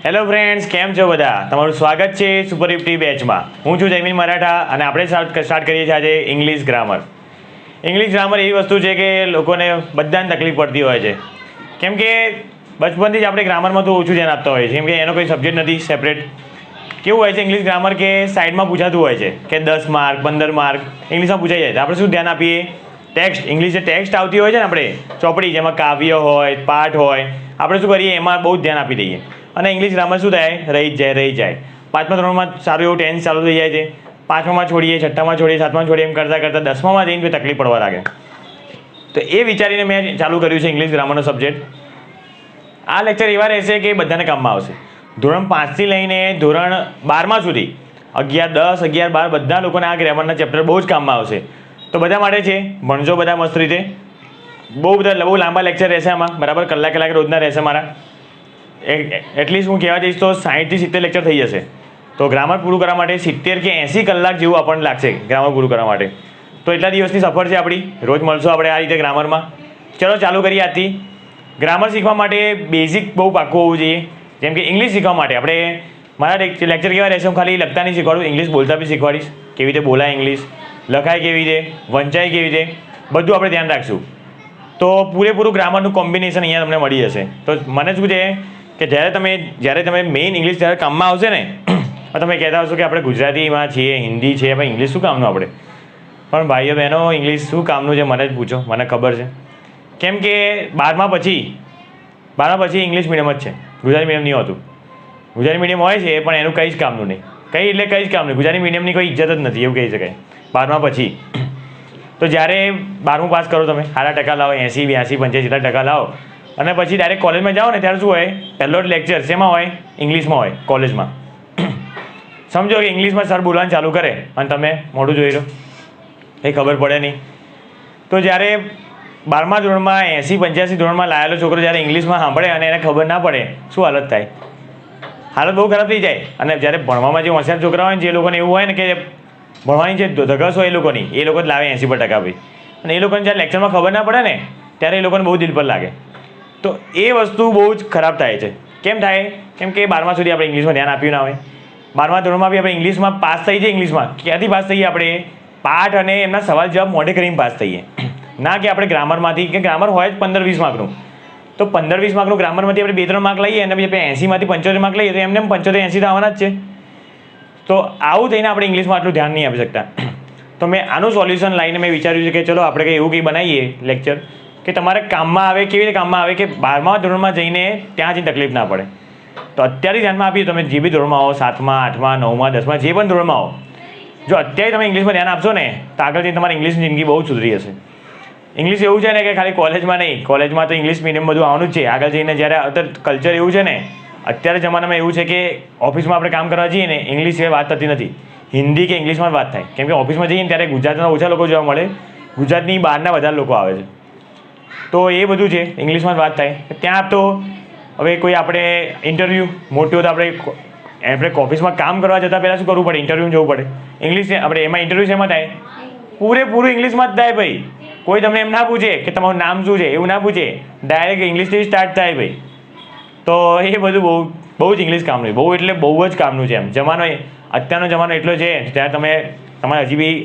Hello friends, કેમ છો બધા? તમારું સ્વાગત છે સુપર 50 બેચમાં. હું છું જયમીન મરાઠા અને આપણે સ્ટાર્ટ કરીએ છીએ આજે ઇંગ્લિશ ગ્રામર. ઇંગ્લિશ ગ્રામર એવી વસ્તુ છે કે લોકોને બધાને તકલીફ પડતી હોય છે, કેમ કે બચપનથી જ આપણે ગ્રામરમાં તો ઓછું ધ્યાન આપતા હોઈએ છીએ, કેમ કે એનો કોઈ સબ્જેક્ટ નથી સેપરેટ. કેવું હોય છે ઇંગ્લિશ ગ્રામર કે સાઈડમાં પૂછાતું હોય છે કે 10 માર્ક 15 માર્ક ઇંગ્લિશમાં પૂછાઈ જાય. તો આપણે શું ધ્યાન આપીએ? ટેક્સ્ટ, ઇંગ્લિશ જે ટેક્સ્ટ આવતી હોય છે ને આપણે ચોપડી, જેમાં કાવ્ય હોય, પાઠ હોય, આપણે શું કરીએ એમાં બહુ ધ્યાન આપી દઈએ અને ઇંગ્લિશ ગ્રામર શું થાય? રહી જાય. પાંચમા ધોરણમાં સારું એવું ટેન્સ ચાલુ થઈ જાય છે, પાંચમામાં છોડીએ, છઠ્ઠામાં છોડીએ, સાતમામાં છોડીએ, એમ કરતાં દસમામાં જઈને તકલીફ પડવા લાગે. તો એ વિચારીને મેં ચાલુ કર્યું છે ઇંગ્લિશ ગ્રામરનો સબ્જેક્ટ. આ લેક્ચર એવા રહેશે કે બધાને કામમાં આવશે. ધોરણ 5થી લઈને ધોરણ 12મા સુધી 11, 10, 11, 12 બધા લોકોને આ ગ્રામરના ચેપ્ટર બહુ જ કામમાં આવશે. તો બધા માટે છે, ભણજો બધા મસ્ત રીતે. બહુ લાંબા લેક્ચર રહેશે આમાં, બરાબર કલાક રોજના રહેશે મારા. એટલીસ્ટ હું કહેવા જઈશ તો 60થી 70 લેક્ચર થઈ જશે. તો ગ્રામર પૂરું કરવા માટે 70 કે 80 કલાક જેવું આપણને લાગશે ગ્રામર પૂરું કરવા માટે. તો એટલા દિવસની સફર છે આપણી. રોજ મળશું આપણે આ રીતે ગ્રામરમાં. ચલો ચાલુ કરીએ આજથી. ગ્રામર શીખવા માટે બેઝિક બહુ પાક્કું હોવું જોઈએ. જેમ કે ઇંગ્લિશ શીખવા માટે આપણે મારા લેક્ચર કેવા રહેશે, હું ખાલી લખતા નહીં શીખવાડું, ઇંગ્લિશ બોલતા બી શીખવાડીશ. કેવી રીતે બોલાય ઇંગ્લિશ, લખાય કેવી રીતે, વંચાય કેવી રીતે, બધું આપણે ધ્યાન રાખશું. તો પૂરેપૂરું ગ્રામરનું કોમ્બિનેશન અહીંયા તમને મળી જશે. તો મને શું છે કે જ્યારે તમે મેઇન ઇંગ્લિશ જ્યારે કામમાં આવશે ને, તમે કહેતા હશો કે આપણે ગુજરાતીમાં છીએ, હિન્દી છે, ભાઈ ઇંગ્લિશ શું કામનું આપણે? પણ ભાઈઓ બહેનો, ઇંગ્લિશ શું કામનું છે મને જ પૂછો, મને ખબર છે. કેમ કે 12મા પછી ઇંગ્લિશ મીડિયમ જ છે, ગુજરાતી મીડિયમ નહીં હોતું. ગુજરાતી મીડિયમ હોય છે પણ એનું કંઈ જ કામનું નહીં. કંઈ જ કામ નહીં. ગુજરાતી મીડિયમની કોઈ ઇજ્જત જ નથી એવું કહી શકાય 12મા પછી. તો જ્યારે 12મું પાસ કરો, તમે સારા ટકા લાવો, 80, 82, 85 જેટલા ટકા લાવો, અને પછી ડાયરેક્ટ કોલેજમાં જાઓ ને ત્યારે શું હોય? પહેલો જ લેક્ચર શેમાં હોય? ઇંગ્લિશમાં હોય કોલેજમાં. સમજો કે ઇંગ્લિશમાં સર બોલવાનું ચાલુ કરે અને તમે મોઢું જોઈ લો, કંઈ ખબર પડે નહીં. તો જ્યારે 12મા ધોરણમાં 80, 85 ધોરણમાં લાયેલો છોકરો જ્યારે ઇંગ્લિશમાં સાંભળે અને એને ખબર ના પડે, શું હાલત થાય? હાલત બહુ ખરાબ થઈ જાય. અને જ્યારે ભણવામાં જે હોશિયાર છોકરા હોય ને, જે લોકોને એવું હોય ને કે ભણવાની જે ધગસ હોય એ લોકો જ લાવે 80% ભાઈ. અને એ લોકોને જ્યારે લેક્ચરમાં ખબર ના પડે ને ત્યારે એ લોકોને બહુ દિલ પર લાગે. તો એ વસ્તુ બહુ જ ખરાબ થાય છે. કેમ થાય? કેમ કે 12મા સુધી આપણે ઇંગ્લિશમાં ધ્યાન આપ્યું ના હોય. 12મા ધોરણમાં બી આપણે ઇંગ્લિશમાં પાસ થઈ જઈએ. ઇંગ્લિશમાં ક્યાંથી પાસ થઈએ? આપણે પાઠ અને એમના સવાલ જવાબ મોઢે કરીને પાસ થઈએ, ના કે આપણે ગ્રામરમાંથી. કે ગ્રામર હોય જ 15-20 માર્કનું. તો 15-20 માર્કનું ગ્રામરમાંથી આપણે 2-3 માર્ક લઈએ અને પછી આપણે 80માંથી 75 માર્ક લઈએ, તો એમને 75-80 તો આવવાના જ છે. તો આવું થઈને આપણે ઇંગ્લિશમાં આટલું ધ્યાન નહીં આપી શકતા. તો મેં આનું સોલ્યુશન લાવીને મેં વિચાર્યું છે કે ચલો આપણે કંઈ એવું કંઈ બનાવીએ લેક્ચર કે તમારે કામમાં આવે. કેવી રીતે કામમાં આવે? કે 12મા ધોરણમાં જઈને ત્યાં જઈને તકલીફ ના પડે. તો અત્યારે ધ્યાનમાં આપીએ, તમે જે બી ધોરણમાં આવો, 7મા, 8મા, 9મા, 10મા, જે પણ ધોરણમાં આવો, જો અત્યારે તમે ઇંગ્લિશમાં ધ્યાન આપશો ને તો આગળ જઈને તમારી ઇંગ્લિશની જિંદગી બહુ સુધરી હશે. ઇંગ્લિશ એવું છે ને કે ખાલી કોલેજમાં નહીં, કોલેજમાં તો ઇંગ્લિશ મીડિયમ બધું આવવાનું જ છે. આગળ જઈને જ્યારે અત્યારે કલ્ચર એવું છે ને, અત્યારે જમાનામાં એવું છે કે ઓફિસમાં આપણે કામ કરવા જઈએ ને, ઇંગ્લિશ સિવાય વાત થતી નથી. હિન્દી કે ઇંગ્લિશમાં વાત થાય. કેમ કે ઓફિસમાં જઈએ ને ત્યારે ગુજરાતના ઓછા લોકો જોવા મળે, ગુજરાતની બહારના વધારે લોકો આવે છે. તો એ બધું છે, ઇંગ્લિશમાં જ વાત થાય. ત્યાં તો હવે કોઈ આપણે ઇન્ટરવ્યૂ મોટી હોય તો આપણે ઓફિસમાં કામ કરવા જતાં પહેલાં શું કરવું પડે? ઇન્ટરવ્યૂમાં જવું પડે. ઇંગ્લિશ આપણે એમાં ઇન્ટરવ્યૂ શેમાં થાય? પૂરેપૂરું ઇંગ્લિશમાં જ થાય ભાઈ. કોઈ તમને એમ ના પૂછે કે તમારું નામ શું છે, એવું ના પૂછે, ડાયરેક્ટ ઇંગ્લિશથી સ્ટાર્ટ થાય ભાઈ. તો એ બધું બહુ જ ઇંગ્લિશ કામનું, બહુ એટલે બહુ જ કામનું છે. એમ જમાનો, અત્યારનો જમાનો એટલો છે ત્યારે તમારે હજી બી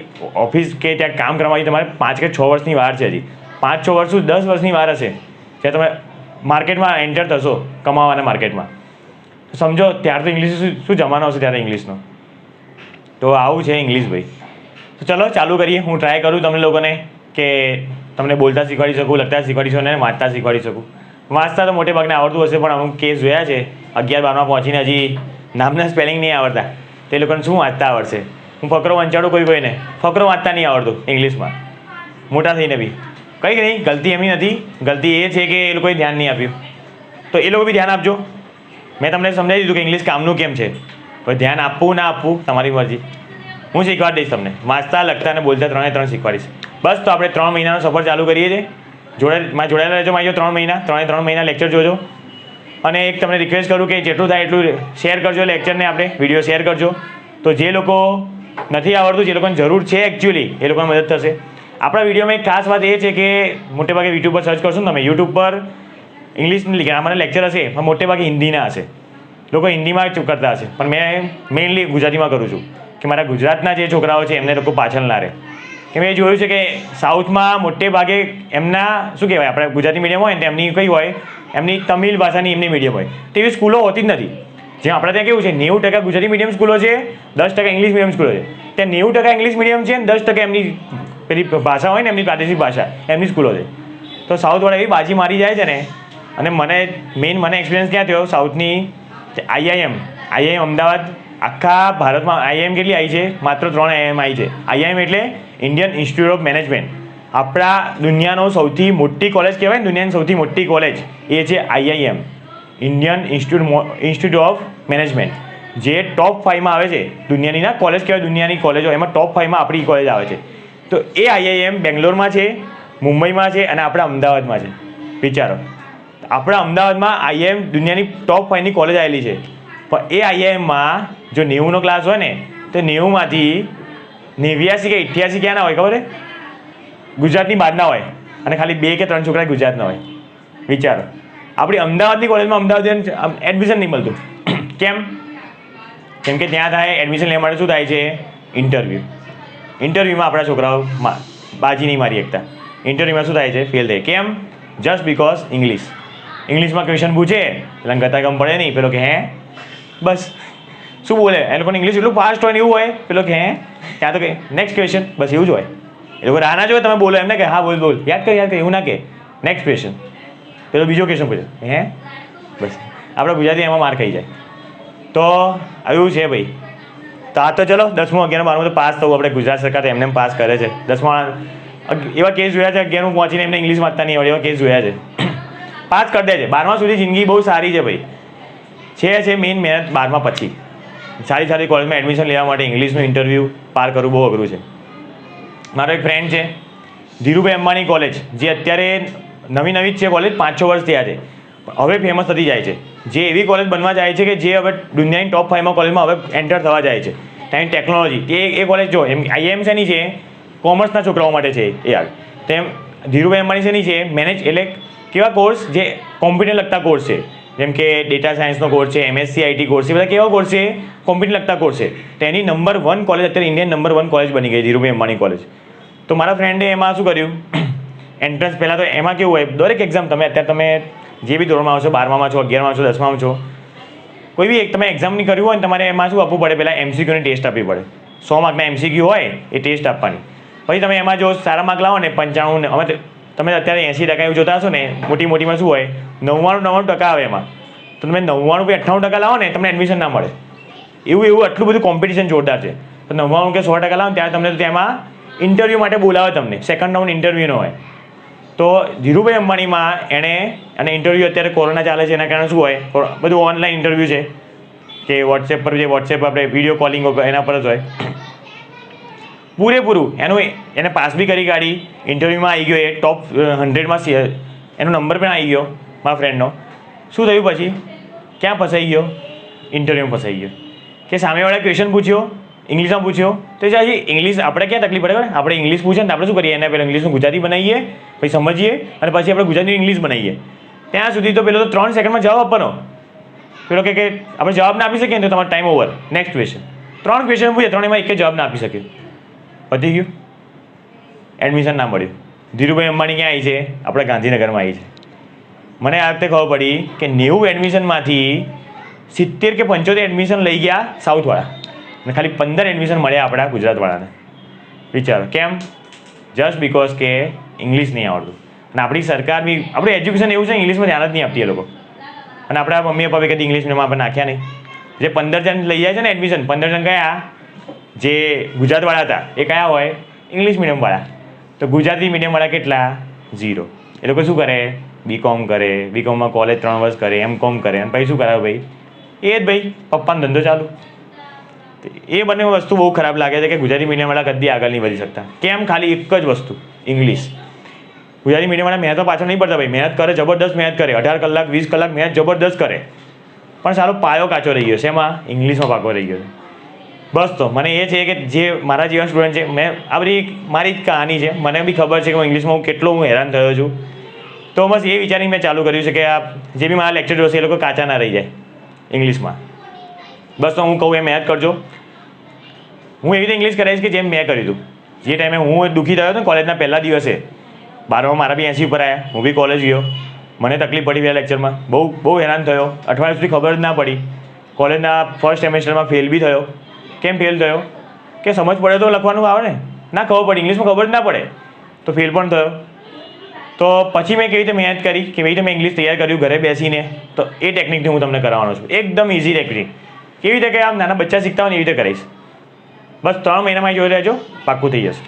ઓફિસ કે ત્યાં કામ કરવા તમારે 5 કે 6 વર્ષની વાર છે. હજી 5-6 વર્ષ, 10 વર્ષની વાર હશે જ્યારે તમે માર્કેટમાં એન્ટર થશો, કમાવાના માર્કેટમાં. સમજો ત્યાર તો ઇંગ્લિશ શું જમાનો હશે ત્યારે ઇંગ્લિશનો. તો આવું છે ઇંગ્લિશ ભાઈ. તો ચલો ચાલુ કરીએ. હું ટ્રાય કરું તમને લોકોને કે તમને બોલતા શીખવાડી શકું, લખતા શીખવાડી શકું અને વાંચતા શીખવાડી શકું. વાંચતા તો મોટે ભાગને આવડતું હશે, પણ અમુક કેસ જોયા છે 11-12માં પહોંચીને હજી નામના સ્પેલિંગ નહીં આવડતા. તે લોકોને શું વાંચતા આવડશે? હું ફકરો વંચાડું કોઈને, ફકરો વાંચતા નહીં આવડતું ઇંગ્લિશમાં, મોટા થઈને બી. કંઈ નહીં, ગલતી એમની નથી, ગલતી એ છે કે એ લોકોએ ધ્યાન નહીં આપ્યું. તો એ લોકો બી ધ્યાન આપજો. મેં તમને સમજાવી દીધું કે ઇંગ્લિશ કામનું કેમ છે. કોઈ ધ્યાન આપવું ના આપવું તમારી મરજી. હું શીખવાડી દઈશ તમને, વાંચતા, લખતા અને બોલતા 3 શીખવાડીશ. બસ. તો આપણે 3 મહિનાનો સફર ચાલુ કરીએ છીએ. જોડાયેલા રહેજો મારી 3 મહિના લેક્ચર જોજો. અને એક તમને રિક્વેસ્ટ કરું કે જેટલું થાય એટલું શેર કરજો લેક્ચરને, આપણે વિડીયો શેર કરજો. તો જે લોકો નથી આવડતું, જે લોકોને જરૂર છે એકચ્યુઅલી, એ લોકોને મદદ થશે. આપણા વિડીયોમાં એક ખાસ વાત એ છે કે મોટે ભાગે યુટ્યુબ પર સર્ચ કરશો ને તમે, યુટ્યુબ પર ઇંગ્લિશ ગ્રામરના લેક્ચર હશે પણ મોટે ભાગે હિન્દીના હશે. લોકો હિન્દીમાં જ કરતા હશે, પણ મેં મેઇનલી ગુજરાતીમાં કરું છું કે મારા ગુજરાતના જે છોકરાઓ છે એમને લોકો પાછળ ના રહે. કે મેં જોયું છે કે સાઉથમાં મોટે ભાગે એમના શું કહેવાય, આપણે ગુજરાતી મીડિયમ હોય ને એમની કઈ હોય, એમની તમિલ ભાષાની એમની મીડિયમ હોય, તેવી સ્કૂલો હોતી જ નથી. જેમ આપણે ત્યાં કેવું છે 90% ગુજરાતી મીડિયમ સ્કૂલો છે, 10% ઇંગ્લિશ મીડિયમ સ્કૂલો છે. ત્યાં 90% ઇંગ્લિશ મીડિયમ છે અને 10% એમની પેલી ભાષા હોય ને એમની પ્રાદેશિક ભાષા એમની સ્કૂલો છે. તો સાઉથવાળા એવી બાજી મારી જાય છે ને. અને મને એક્સપિરિયન્સ ક્યાં થયો સાઉથની, આઈઆઈએમ અમદાવાદ, આખા ભારતમાં આઈઆઈએમ કેટલી આવી છે? માત્ર 3 આઈઆઈએમ આવી છે. આઈઆઈએમ એટલે ઇન્ડિયન ઇન્સ્ટિટ્યૂટ ઓફ મેનેજમેન્ટ. આપણા દુનિયાનો સૌથી મોટી કોલેજ કહેવાય ને, દુનિયાની સૌથી મોટી કોલેજ એ છે IIM, Indian institute of management, જે ટોપ 5માં આવે છે. દુનિયાની ના કોલેજ કહેવાય, દુનિયાની કોલેજો એમાં ટોપ 5માં આપણી કોલેજ આવે છે. તો એ આઈઆઈએમ બેંગ્લોરમાં છે, મુંબઈમાં છે અને આપણા અમદાવાદમાં છે. વિચારો, આપણા અમદાવાદમાં આઈઆઈએમ દુનિયાની ટોપ 5ની કોલેજ આવેલી છે. પણ એ આઈઆઈએમમાં જો 90નો ક્લાસ હોય ને તો 90માંથી 89 કે 88 ક્યાં ના હોય ખબર છે? ગુજરાતની બહારના હોય. અને ખાલી 2 કે 3 છોકરા ગુજરાતના હોય. વિચારો, આપણી અમદાવાદની કોલેજમાં અમદાવાદ એડમિશન નહીં મળતું. કેમ? કેમ કે ત્યાં થાય એડમિશન લેવા માટે શું થાય છે? ઇન્ટરવ્યૂમાં આપણા છોકરાઓ બાજી નહીં મારી શકતા. ઇન્ટરવ્યૂમાં શું થાય છે? ફેલ થાય. કેમ? જસ્ટ બિકોઝ ઇંગ્લિશમાં ક્વેશ્ચન પૂછે એટલે ગતા ગમ પડે નહીં. પેલો કે હે, બસ શું બોલે, એ લોકોને ઇંગ્લિશ એટલું ફાસ્ટ હોય ને એવું હોય. પેલો કે હે, ત્યાં તો કે નેક્સ્ટ ક્વેશ્ચન, બસ એવું જ હોય. એ લોકો રાહ ના જોવે તમે બોલો એમને કે હા બોલ યાદ કર એવું ના કે નેક્સ્ટ ક્વેશ્ચન. પેલો બીજો ક્વેશ્ચન પૂછે હે, બસ. આપણે ગુજરાતી એમાં માર ખાઈ જાય. તો એવું છે ભાઈ. તો આ તો ચલો 10મું 11મું 12મું તો પાસ થવું, આપણે ગુજરાત સરકાર તો એમને પાસ કરે છે. 10માં એવા કેસ જોયા છે, 11મું પહોંચીને એમને ઇંગ્લિશ વાંચતા નહીં આવડે એવા કેસ જોયા છે. પાસ કરી દે છે. 12મા સુધી જિંદગી બહુ સારી છે ભાઈ. છે મેઇન મહેનત 12મા પછી. સારી કોલેજમાં એડમિશન લેવા માટે ઇંગ્લિશનું ઇન્ટરવ્યૂ પાર કરવું બહુ અઘરું છે. મારો એક ફ્રેન્ડ છે, ધીરુભાઈ અંબાણી કોલેજ, જે અત્યારે નવી જ છે કોલેજ, 5-6 વર્ષ થયા છે, હવે ફેમસ થતી જાય છે. જે એવી કોલેજ બનવા જાય છે કે જે હવે દુનિયાની ટોપ 5માં કોલેજમાં હવે એન્ટર થવા જાય છે. ત્યાં ટેકનોલોજી એ કોલેજ જો આઈઆઈએમ શેની છે? કોમર્સના છોકરાઓ માટે છે એ આવે. તેમ ધીરુભાઈ અંબાણી શેની છે? મેનેજ એટલે કેવા કોર્સ જે કોમ્પ્યુટર લગતા કોર્સ છે, જેમ કે ડેટા સાયન્સનો કોર્સ છે, એમએસસી આઈટી કોર્સ છે, બધા કેવા કોર્સ છે? કોમ્પ્યુટર લગતા કોર્સ છે. તો એની નંબર 1 કોલેજ અત્યારે ઇન્ડિયન નંબર 1 કોલેજ બની ગઈ ધીરુભાઈ અંબાણી કોલેજ. તો મારા ફ્રેન્ડે એમાં શું કર્યું, એન્ટ્રન્સ પહેલાં તો એમાં કેવું હોય, દરેક એક્ઝામ તમે જે બી ધોરણમાં આવશો, 12માં છો, 11માં છો, 10માં છો, કોઈ બી એક તમે એક્ઝામ નહીં કર્યું હોય ને તમારે એમાં શું આપવું પડે? પહેલાં એમસીક્યુની ટેસ્ટ આપવી પડે. 100 માર્કના એમસીક્યુ હોય એ ટેસ્ટ આપવાની. પછી તમે એમાં જો સારા માર્ક લાવો ને 95 અમે તમે અત્યારે 80% એવું જોતા હશો ને, મોટીમાં શું હોય 99% આવે એમાં. તો તમે 99 કે 98% લાવો ને તમને એડમિશન ના મળે. એવું આટલું બધું કોમ્પિટિશન જોરદાર છે. તો 99 કે 100% લાવો ને ત્યારે તમને તેમાં ઇન્ટરવ્યૂ માટે બોલાવે તમને. સેકન્ડ રાઉન્ડ ઇન્ટરવ્યૂનો હોય. તો ધીરુભાઈ અંબાણીમાં અને ઇન્ટરવ્યૂ અત્યારે કોરોના ચાલે છે એના કારણે શું હોય, બધું ઓનલાઈન ઇન્ટરવ્યૂ છે કે વોટ્સએપ આપણે વિડીયો કોલિંગ એના પર જ હોય પૂરેપૂરું. એને પાસ બી કરી કાઢી, ઇન્ટરવ્યૂમાં આવી ગયો, એ ટોપ 100માં એનો નંબર પણ આવી ગયો મારા ફ્રેન્ડનો. શું થયું પછી? ક્યાં ફસાઈ ગયો? ઇન્ટરવ્યૂમાં ફસાઈ ગયો. કે સામેવાળા ક્વેશ્ચન પૂછ્યો, ઇંગ્લિશમાં પૂછ્યો, તો હજી ઇંગ્લિશ આપણે ક્યાં તકલીફ પડે? આપણે ઇંગ્લિશ પૂછે ને આપણે શું કરીએ? એને પહેલાં ઇંગ્લિશનું ગુજરાતી બનાવીએ, પછી સમજીએ અને પછી આપણે ગુજરાતીનું ઇંગ્લિશ બનાવીએ. ત્યાં સુધી તો પેલો તો 3 સેકન્ડમાં જવાબ આપવાનો. પેલો કે આપણે જવાબ ના આપી શકીએ ને તો તમારો time over, next question. 3 question પૂછે, 3 એમાં એક જવાબ ના આપી શકે, પતી ગયું, એડમિશન ના મળ્યું. ધીરુભાઈ અંબાણી ક્યાં આવી છે? આપણે ગાંધીનગરમાં આવી છે. મને આ વખતે ખબર પડી કે 90 એડમિશનમાંથી 70 કે 75 એડમિશન લઈ ગયા સાઉથવાળા અને ખાલી 15 એડમિશન મળ્યા આપણા ગુજરાતવાળાને. વિચારો કેમ? જસ્ટ બિકોઝ કે ઇંગ્લિશ નહીં આવડતું. અને આપણી સરકાર બી આપણું એજ્યુકેશન એવું છે, ઇંગ્લિશમાં ધ્યાન જ નહીં આપતી એ લોકો. અને આપણા મમ્મી પપ્પા કદી ઇંગ્લિશ મીડિયમમાં આપણે નાખ્યા નહીં. જે 15 જણ લઈ જાય છે ને એડમિશન, 15 જણ કયા? જે ગુજરાતવાળા હતા એ કયા હોય? ઇંગ્લિશ મીડિયમવાળા. તો ગુજરાતી મીડિયમવાળા કેટલા? 0. એ લોકો શું કરે? બીકોમ કરે, બીકોમમાં કોલેજ 3 વર્ષ કરે, એમકોમ કરે, અને પછી શું કરાવે ભાઈ? એ જ ભાઈ પપ્પાનો ધંધો ચાલુ. એ બંને વસ્તુ બહુ ખરાબ લાગે છે કે ગુજરાતી મીડિયમવાળા કદી આગળ નહીં વધી શકતા. કેમ? ખાલી એક જ વસ્તુ, ઇંગ્લિશ. ગુજરાતી મીડિયમવાળા મહેનત પાછળ નહીં પડતા ભાઈ, મહેનત કરે, જબરદસ્ત મહેનત કરે, 18 કલાક 20 કલાક મહેનત જબરદસ્ત કરે, પણ સારો પાયો કાચો રહી ગયો છે. એમાં ઇંગ્લિશમાં પાકો રહી ગયો છે. બસ તો મને એ છે કે જે મારા જેવા સ્ટુડન્ટ છે, મેં આ બધી મારી જ કહાની છે, મને બી ખબર છે કે ઇંગ્લિશમાં હું કેટલો હેરાન થયો છું. તો બસ એ વિચારીને મેં ચાલુ કર્યું છે કે આ જે બી મારા લેક્ચર જોશે એ લોકો કાચા ના રહી જાય. ઇંગ્લિશમાં. બસ તો હું કહું એમ યાદ કરજો. હું એવી રીતે ઇંગ્લિશ કરાવીશ કે જેમ મેં કર્યું હતું. જે ટાઈમે હું દુઃખી થયો હતો ને કોલેજના પહેલા દિવસે, 12માં મારા બી 80 ઉપર આવ્યા, હું બી કોલેજ ગયો, મને તકલીફ પડી બે લેક્ચરમાં, બહુ હેરાન થયો, અઠવાડિયા સુધી ખબર જ ના પડી. કોલેજના ફર્સ્ટ સેમેસ્ટરમાં ફેલ બી થયો. કેમ ફેલ થયો? કે સમજ પડે તો લખવાનું આવે ને, ના ખબર પડે, ઇંગ્લિશમાં ખબર જ ના પડે તો ફેલ પણ થયો. તો પછી મેં કેવી રીતે મહેનત કરી, કેવી રીતે મેં ઇંગ્લિશ તૈયાર કર્યું ઘરે બેસીને, તો એ ટેકનિકથી હું તમને કરાવવાનો છું. એકદમ ઇઝી ટેકનિક, કેવી રીતે કે આમ નાના બચ્ચા શીખતા હોય ને એવી રીતે કરીશ. બસ 3 મહિનામાં જોઈ રહેજો, પાક્કું થઈ જશે.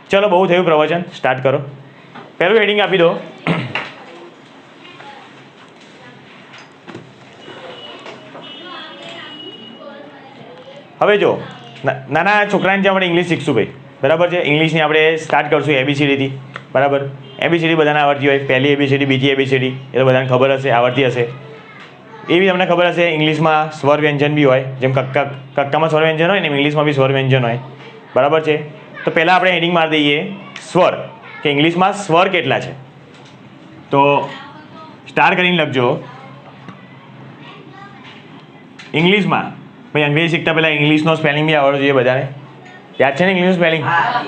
ચલો, બહુ થયું પ્રવચન, સ્ટાર્ટ કરો. પહેલું હેડિંગ આપી દો. હવે જો નાના છોકરાને જે આપણે ઇંગ્લિશ શીખશું ભાઈ, બરાબર છે. ઇંગ્લિશની આપણે સ્ટાર્ટ કરશું ABCDથી, બરાબર. ABCD બધાને આવડતી હોય, પહેલી ABCD, બીજી ABCD એ તો બધાને ખબર હશે, આવડતી હશે. એવી તમને ખબર હશે ઇંગ્લિશમાં સ્વર વ્યંજન બી હોય, જેમ કક્કામાં સ્વર વ્યંજન હોય ને એમ ઇંગ્લિશમાં બી સ્વર વ્યંજન હોય, બરાબર છે. તો પહેલાં આપણે હેડિંગ મારી દઈએ સ્વર, કે ઇંગ્લિશમાં સ્વર કેટલા છે. તો સ્ટાર્ટ કરીને લખજો ઇંગ્લિશમાં. ભાઈ અંગ્રેજી શીખતા પહેલાં ઇંગ્લિશનો સ્પેલિંગ બી આવડવું જોઈએ બધાને. યાદ છે ને ઇંગ્લિશનું સ્પેલિંગ? હા.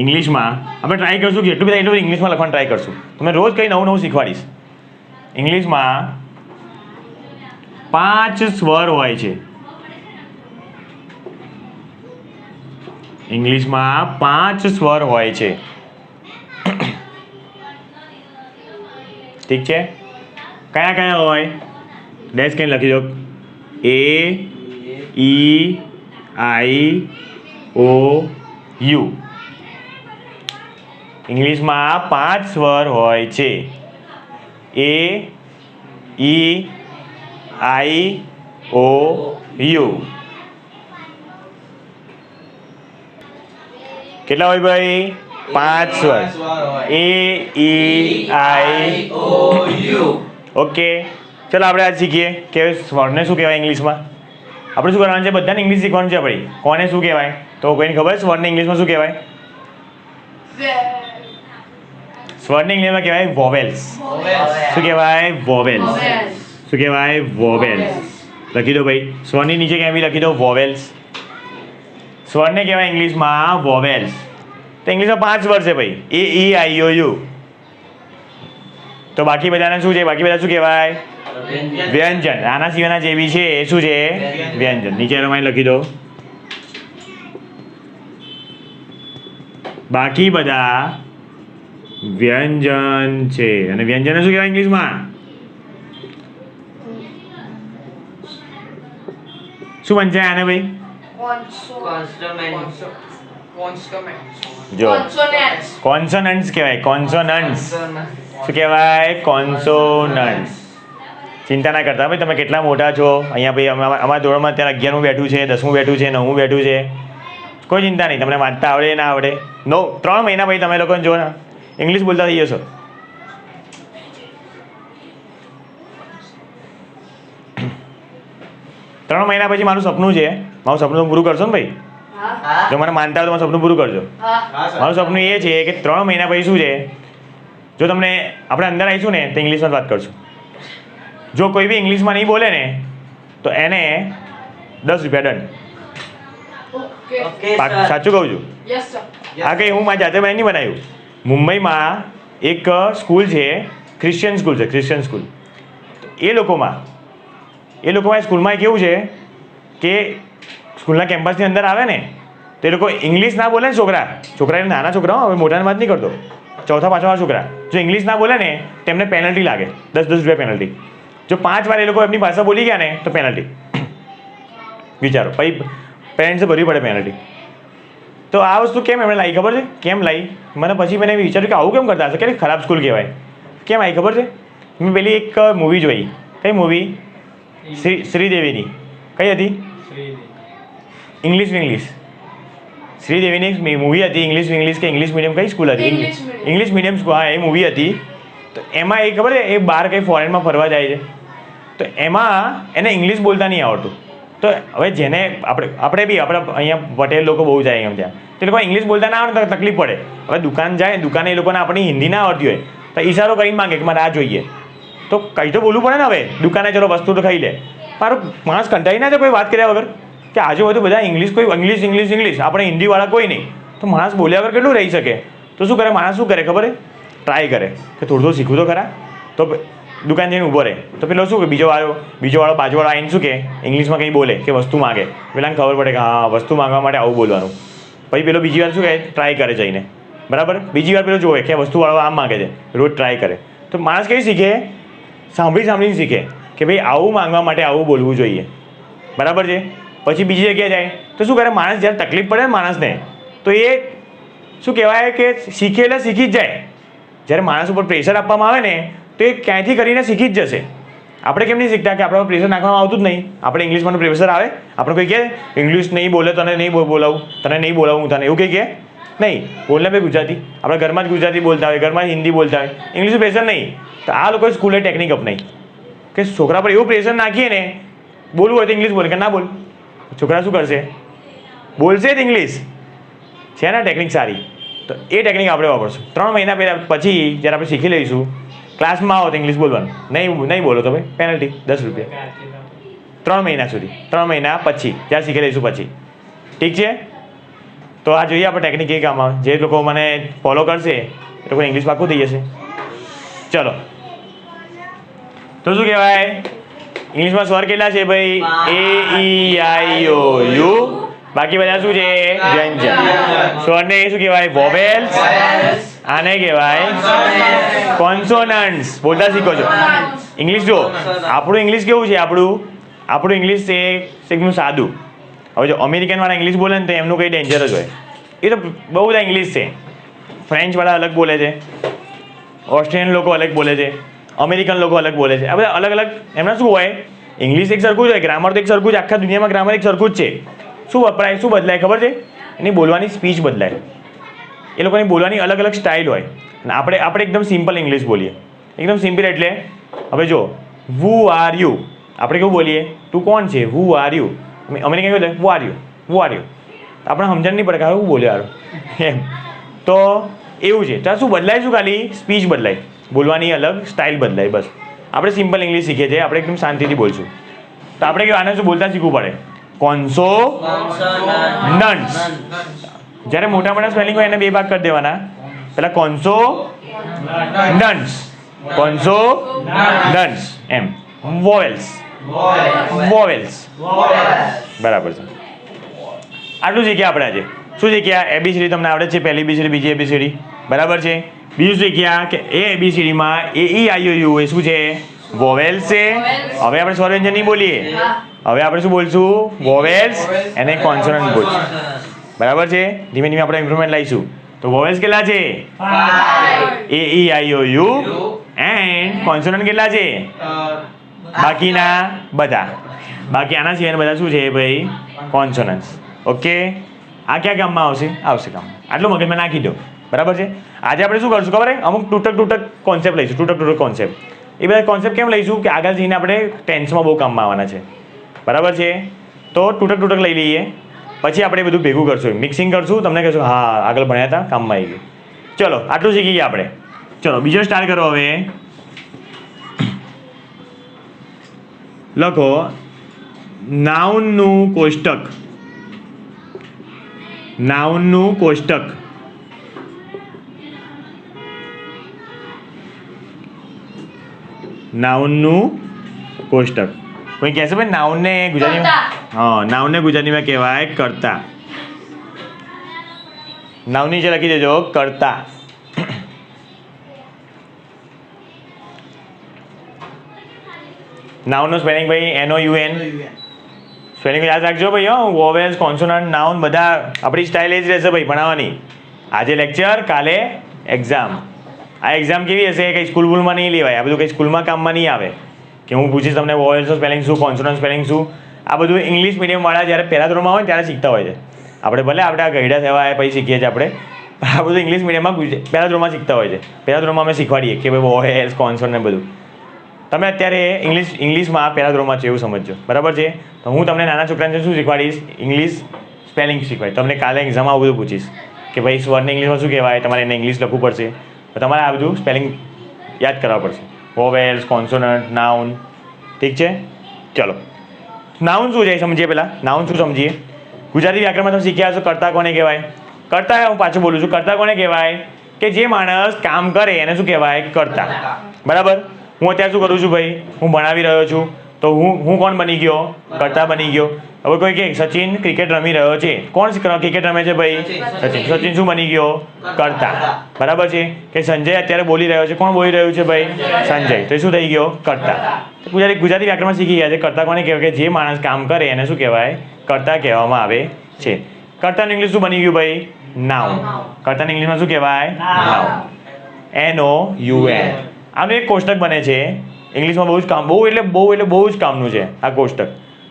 ઇંગ્લિશમાં આપણે ટ્રાય કરશું કે જેટલું બધા એટલું ઇંગ્લિશમાં લખવાનું ટ્રાય કરશું. તમે રોજ કંઈ નવું શીખવાડીશ. ઇંગ્લિશમાં 5 સ્વર હોય છે. ઇંગ્લિશમાં 5 સ્વર હોય છે. ઠીક છે? કયા કયા હોય? ડેશ કંઈ લખી દો. A, E, I, O, U. ઇંગ્લિશમાં 5 સ્વર હોય છે. A, E, I, O, U. કેટલા હોય ભાઈ? 5 સ્વર. A, E, I, O, U. Okay, ચલો આપણે આજ શીખીએ કે સ્વરને શું કહેવાય ઇંગ્લિશમાં. આપણે શું કરવાનું છે? બધાને ઇંગ્લિશ શીખવાનું છે ભાઈ. કોને શું કહેવાય? તો કોઈને ખબર સ્વરને ઇંગ્લિશમાં શું કહેવાય? સ્વરને ઇંગ્લિશમાં કહેવાય વોવેલ્સ. શું કહેવાય? વોવેલ્સ. શું કહેવાય? વોવેલ્સ. લખી દો ભાઈ, સ્વરની નીચે ક્યાં બી લખી દો વોવેલ્સ. સ્વરને કહેવાય ઇંગ્લિશમાં વોવેલ્સ. તો ઇંગ્લિશમાં 5 સ્વર છે ભાઈ, A, E, I, O, U. તો બાકી બધાને શું છે? બાકી બધા શું કહેવાય? વ્યંજન. આના સિવાયના જે બી છે એ શું છે? વ્યંજન. નીચે રમાઈ લખી દો. બાકી બધા વ્યંજન છે. અને વ્યંજનને શું કહેવાય ઇંગ્લિશમાં? શું વંચાય આને ભાઈ? જો કોન્સોનન્ટ્સ કહેવાય. કોન્સોનન્ટ્સ. શું કહેવાય? કોન્સોનન્ટ્સ. ચિંતા ના કરતા ભાઈ, તમે કેટલા મોટા છો. અહીંયા ભાઈ અમારા ધોરણમાં અત્યારે 11મું બેઠું છે, 10મું બેઠું છે, 9મું બેઠું છે. કોઈ ચિંતા નહીં, તમને વાંચતા આવડે ના આવડે. 3 મહિના ભાઈ તમે લોકોને જો ને ઇંગ્લિશ બોલતા થઈ જશો. ત્રણ મહિના પછી મારું સપનું છે, મારું સપનું પૂરું કરશો ને ભાઈ? જો મને માનતા હોય તો મારું સપનું પૂરું કરજો. મારું સપનું એ છે કે 3 મહિના પછી શું છે, જો તમને આપણે અંદર આવીશું ને તો ઇંગ્લિશમાં વાત કરશું. જો કોઈ બી ઇંગ્લિશમાં નહીં બોલે ને તો એને ₹10 દંડ. સાચું કહું છું. આ કંઈ હું મારી જાતે નહીં બનાવ્યું. મુંબઈમાં એક સ્કૂલ છે, ક્રિશ્ચિયન સ્કૂલ છે, ક્રિશ્ચિયન સ્કૂલ. એ લોકોમાં સ્કૂલમાં કેવું છે કે સ્કૂલના કેમ્પસની અંદર આવે ને તો એ લોકો ઇંગ્લિશ ના બોલે ને છોકરા નાના છોકરા, હવે મોટાની વાત નહીં કરતો, 4થા 5મા છોકરા જો ઇંગ્લિશ ના બોલે ને તેમને પેનલ્ટી લાગે, ₹10 પેનલ્ટી. જો 5 વાર એ લોકો એમની ભાષા બોલી ગયા ને તો પેનલ્ટી. વિચારો, પછી પેરેન્ટ્સે ભરવી પડે પેનલ્ટી. તો આ વસ્તુ કેમ એમણે લાવી ખબર છે? કેમ લાવી? મને પછી મેં વિચાર્યું કે આવું કેમ કરતા હશે, કે ખરાબ સ્કૂલ કહેવાય. કેમ આવી ખબર છે? મેં પેલી એક મૂવી જોઈ. કઈ મૂવી? શ્રીદેવીની. કઈ હતી? ઇંગ્લિશ. શ્રીદેવીની એક મૂવી હતી, ઇંગ્લિશ કે ઇંગ્લિશ મીડિયમ, કઈ સ્કૂલ હતી? English medium school. હા, એ મૂવી હતી. તો એમાં એ ખબર છે, એ બહાર કંઈ ફોરેનમાં ફરવા જાય છે, તો એમાં એને ઇંગ્લિશ બોલતા નહીં આવડતું. તો હવે જેને આપણે બી અહીંયા પટેલ લોકો બહુ જાય એમ ત્યાં, તો એ લોકો ઇંગ્લિશ બોલતા ના આવડે તો તકલીફ પડે. હવે દુકાને જાય, દુકાને એ લોકોને આપણી હિન્દી ના આવડતી હોય તો ઈશારો કરીને માંગે કે મારે આ જોઈએ. તો કંઈ તો બોલવું પડે ને. હવે દુકાને ચલો વસ્તુ તો ખાઈ લે, મારો માણસ કંટાળી ના જાય કોઈ વાત કર્યા વગર, કે આજુબાજુ બધા ઇંગ્લિશ, કોઈ ઇંગ્લિશ ઇંગ્લિશ ઇંગ્લિશ, આપણે હિન્દીવાળા કોઈ નહીં, તો માણસ બોલ્યા વગર કેટલું રહી શકે? તો શું કરે માણસ, શું કરે ખબર છે? ટ્રાય કરે કે થોડું થોડું શીખવું તો ખરા. તો દુકાન જઈને ઊભો રહે, તો પેલો શું કે બીજો વાળો બાજુવાળો આવીને શું કે ઇંગ્લિશમાં કંઈ બોલે કે વસ્તુ માગે, પેલાને ખબર પડે કે હા વસ્તુ માંગવા માટે આવું બોલવાનું. પછી પેલો બીજી વાર શું કહે, ટ્રાય કરે જઈને, બરાબર. બીજી વાર પેલો જોવે કે વસ્તુવાળો આમ માગે છે, રોજ ટ્રાય કરે. તો માણસ કઈ શીખે? સાંભળીને શીખે કે ભાઈ આવું માંગવા માટે આવું બોલવું જોઈએ, બરાબર છે. પછી બીજી જગ્યાએ જાય તો શું કરે માણસ, જ્યારે તકલીફ પડે માણસને, તો એ શું કહેવાય કે શીખે એટલે શીખી જ જાય. જ્યારે માણસ ઉપર પ્રેશર આપવામાં આવે ને, તો એ ક્યાંયથી કરીને શીખી જ જશે. આપણે કેમ નહીં શીખતા કે આપણા પર પ્રેશર નાખવામાં આવતું જ નહીં? આપણે ઇંગ્લિશમાં પ્રેશર આવે, આપણે કોઈ કહે ઇંગ્લિશ નહીં બોલે તને નહીં બોલાવું, તને નહીં બોલાવું હું તને, એવું કંઈ કહે નહીં. બોલને ભાઈ ગુજરાતી, આપણે ઘરમાં જ ગુજરાતી બોલતા હોય, ઘરમાં જ હિન્દી બોલતા હોય, ઇંગ્લિશ પ્રેશર નહીં. તો આ લોકોએ સ્કૂલે ટેકનિક અપનાવી કે છોકરા પર એવું પ્રેશર નાખીએ ને, બોલવું હોય તો ઇંગ્લિશ બોલે કે ના બોલ, છોકરા શું કરશે? બોલશે જ ઇંગ્લિશ. છે ને ટેકનિક સારી? તો એ ટેકનિક આપણે વાપરશું 3 મહિના પહેલાં. પછી જ્યારે આપણે શીખી લઈશું, ક્લાસમાં આવો તો ઇંગ્લિશ બોલવાનું, નહીં બોલો તો ભાઈ પેનલ્ટી 10 રૂપિયા. 3 મહિના સુધી, 3 મહિના પછી જ્યારે શીખી લઈશું પછી, ઠીક છે. તો આ જોઈએ આપણે ટેકનિક એ કામ આવે. જે લોકો મને ફોલો કરશે એ લોકો ઇંગ્લિશ પાક્કું થઈ જશે. ચલો, તો શું કહેવાય ઇંગ્લિશમાં સ્વર કેટલા છે ભાઈ? A, E, I, O, U. બાકી બધા શું છે? વ્યંજન. સ્વરને શું કહેવાય? વોવેલ્સ. આને કહેવાય કોન્સોનન્ટ્સ. બોલતા શીખો છો ઇંગ્લિશ. જો આપણું ઇંગ્લિશ કેવું છે, આપણું ઇંગ્લિશ છે એકદમ સાદું. હવે જો અમેરિકનવાળા ઇંગ્લિશ બોલે ને તો એમનું કંઈ ડેન્જર જ હોય. એ તો બહુ બધા ઇંગ્લિશ છે. ફ્રેન્ચવાળા અલગ બોલે છે, ઓસ્ટ્રેલિયન લોકો અલગ બોલે છે, અમેરિકન લોકો અલગ બોલે છે. આ બધા અલગ અલગ એમના શું હોય? ઇંગ્લિશ એક સરખું જ હોય, ગ્રામર તો એક સરખું જ, આખા દુનિયામાં ગ્રામર એક સરખું જ છે. શું વપરાય, શું બદલાય ખબર છે? એની બોલવાની સ્પીચ બદલાય. એ લોકોની બોલવાની અલગ અલગ સ્ટાઇલ હોય. અને આપણે એકદમ સિમ્પલ ઇંગ્લિશ બોલીએ. એકદમ સિમ્પલ એટલે હવે જો વુ આર યુ, આપણે કેવું બોલીએ? તું કોણ છે? વુ આર યુ. અમેરિકન કેવું બોલે? વુ આર યુ. આપણે સમજણ નહીં પડે કે હું બોલ્યો એમ. તો એવું છે. તો શું બદલાય? શું ખાલી સ્પીચ બદલાય, બોલવાની અલગ સ્ટાઇલ બદલાય, બસ. આપણે સિમ્પલ ઇંગ્લિશ શીખીએ છીએ, આપણે એકદમ શાંતિથી બોલશું. તો આપણે કેવું આને શું બોલતા શીખવું પડે? કોન્સોનન્ટ્સ. જ્યારે મોટા મોટા સ્પેલિંગ હોય એને 2 ભાગ કરી દેવાના. પેલા કોન્સોનન્ટ્સ એમ, વોવેલ્સ. બરાબર છે. આટલું શીખ્યા આપણે આજે. શું શીખ્યા? ABCD તમને આવડે છે, પહેલી ABCD, બીજી ABCD, બરાબર છે. બીજું શીખ્યા કે એ ABCDમાં A, E, I, O, U એ શું છે? વોવેલ્સ છે. હવે આપણે સ્વર વ્યંજન નહીં બોલીએ, હવે આપણે શું બોલશું? વોવેલ્સ અને કોન્સોનન્ટ બોલશું, બરાબર છે. ધીમે ધીમે આપણે ઇમ્પ્રુવમેન્ટ લાવીશું. તો વોવેલ્સ કેટલા છે? 5. A, E, I, O, U. And consonant કેટલા છે? બાકીના બધા. બાકી આના સિવાય બધા શું છે ભાઈ? કોન્સોનન્ટ્સ. ઓકે. આ ક્યાં કામમાં આવશે કામમાં. આટલું મગજમાં નાખી દો, બરાબર છે. આજે આપણે શું કરશું ખબર? અમુક તૂટક કોન્સેપ્ટ લઈશું. તૂટક કોન્સેપ્ટ. એ બધા કોન્સેપ્ટ કેમ લઈશું કે આગળ જઈને આપણે ટેન્સમાં બહુ કામમાં આવવાના છે, બરાબર છે. તો તૂટક લઈ લઈએ, પછી આપણે બધું ભેગું કરશું, મિક્સિંગ કરશું. તમને કહેશું હા આગળ ભણ્યા હતા, કામમાં આવી ગયું. ચલો આટલું શીખી ગયા આપણે. ચલો બીજો સ્ટાર્ટ કરો. હવે લખો નાઉનનું કોષ્ટક. નાઉનનું કોષ્ટક. નાઉનનું કોષ્ટક. કોઈ કહેશે ભાઈ નાઉનને ગુજરાતીમાં? હા, નાઉનને ગુજરાતીમાં કહેવાય કર્તા. નાઉન નીચે લખી દેજો કર્તા. નાઉનનું સ્પેલિંગ ભાઈ NOUN. સ્પેલિંગ યાદ રાખજો ભાઈ. વોવેલ્સ, કોન્સોનન્ટ, નાઉન બધા આપણી સ્ટાઇલ એ જ રહેશે ભાઈ ભણાવવાની. આજે લેક્ચર, કાલે એક્ઝામ. આ એક્ઝામ કેવી હશે? કંઈ સ્કૂલમાં નહીં લેવાય. આ બધું કંઈ સ્કૂલમાં કામમાં નહીં આવે કે હું પૂછીશ તમને વોવેલ્સનું સ્પેલિંગ શું, કોન્સોનન્ટ સ્પેલિંગ શું. આ બધું ઇંગ્લિશ મીડિયમવાળા જ્યારે પહેલા ધોરણમાં હોય ત્યારે શીખતા હોય છે. આપણે ભલે આપણે આ ગઈડા થયા પછી શીખીએ છીએ આપણે, આ બધું ઇંગ્લિશ મીડિયમમાં પહેલા ધોરણમાં શીખતા હોય છે. પહેલા ધોરણમાં અમે શીખવાડીએ કે ભાઈ વોવેલ્સ, કોન્સોનન્ટ બધું. તમે અત્યારે ઇંગ્લિશમાં પહેલા ધોરણમાં છે એવું સમજજો, બરાબર છે. તો હું તમને નાના છોકરાને શું શીખવાડીશ? English spelling શીખવાય. તમને કાલે એક્ઝામમાં આવું બધું પૂછીશ કે ભાઈ સ્વરને ઇંગ્લિશમાં શું કહેવાય, તમારે એને ઇંગ્લિશ લખવું પડશે. તો તમારે આ બધું સ્પેલિંગ યાદ કરવા પડશે. Vowels, consonant, noun. ઠીક છે, ચલો નાઉન શું છે એ સમજીએ. પહેલાં નાઉન શું સમજીએ. ગુજરાતી વ્યાકરણમાં તમે શીખ્યા છો કર્તા કોને કહેવાય. કર્તા હું પાછું બોલું છું, કર્તા કોને કહેવાય કે જે માણસ કામ કરે એને શું કહેવાય કર્તા. બરાબર. હું અત્યારે શું કરું છું ભાઈ, હું ભણાવી રહ્યો છું તો હું કોણ બની ગયો, કર્તા બની ગયો. હવે કોઈ કે સચિન ક્રિકેટ રમી રહ્યો છે, કોણ ક્રિકેટ રમે છે ભાઈ, સચિન. સચિન શું બની ગયો, કર્તા. બરાબર છે. કે સંજય અત્યારે બોલી રહ્યો છે, કોણ બોલી રહ્યું છે ભાઈ, સંજય. તો એ શું થઈ ગયો, કર્તા. ગુજરાતી વ્યાકરણમાં શીખી ગયા છે કર્તા કોને કહેવાય કે જે માણસ કામ કરે એને શું કહેવાય, કર્તા કહેવામાં આવે છે. કર્તાનું ઇંગ્લિશ શું બની ગયું ભાઈ, નાઉન. કર્તાનું ઇંગ્લિશમાં શું કહેવાય, નાઉન. NOUN. આનું એક કોષ્ટક બને છે ઇંગ્લિશમાં. બહુ જ કામ, બહુ જ કામનું છે આ કોષ્ટક.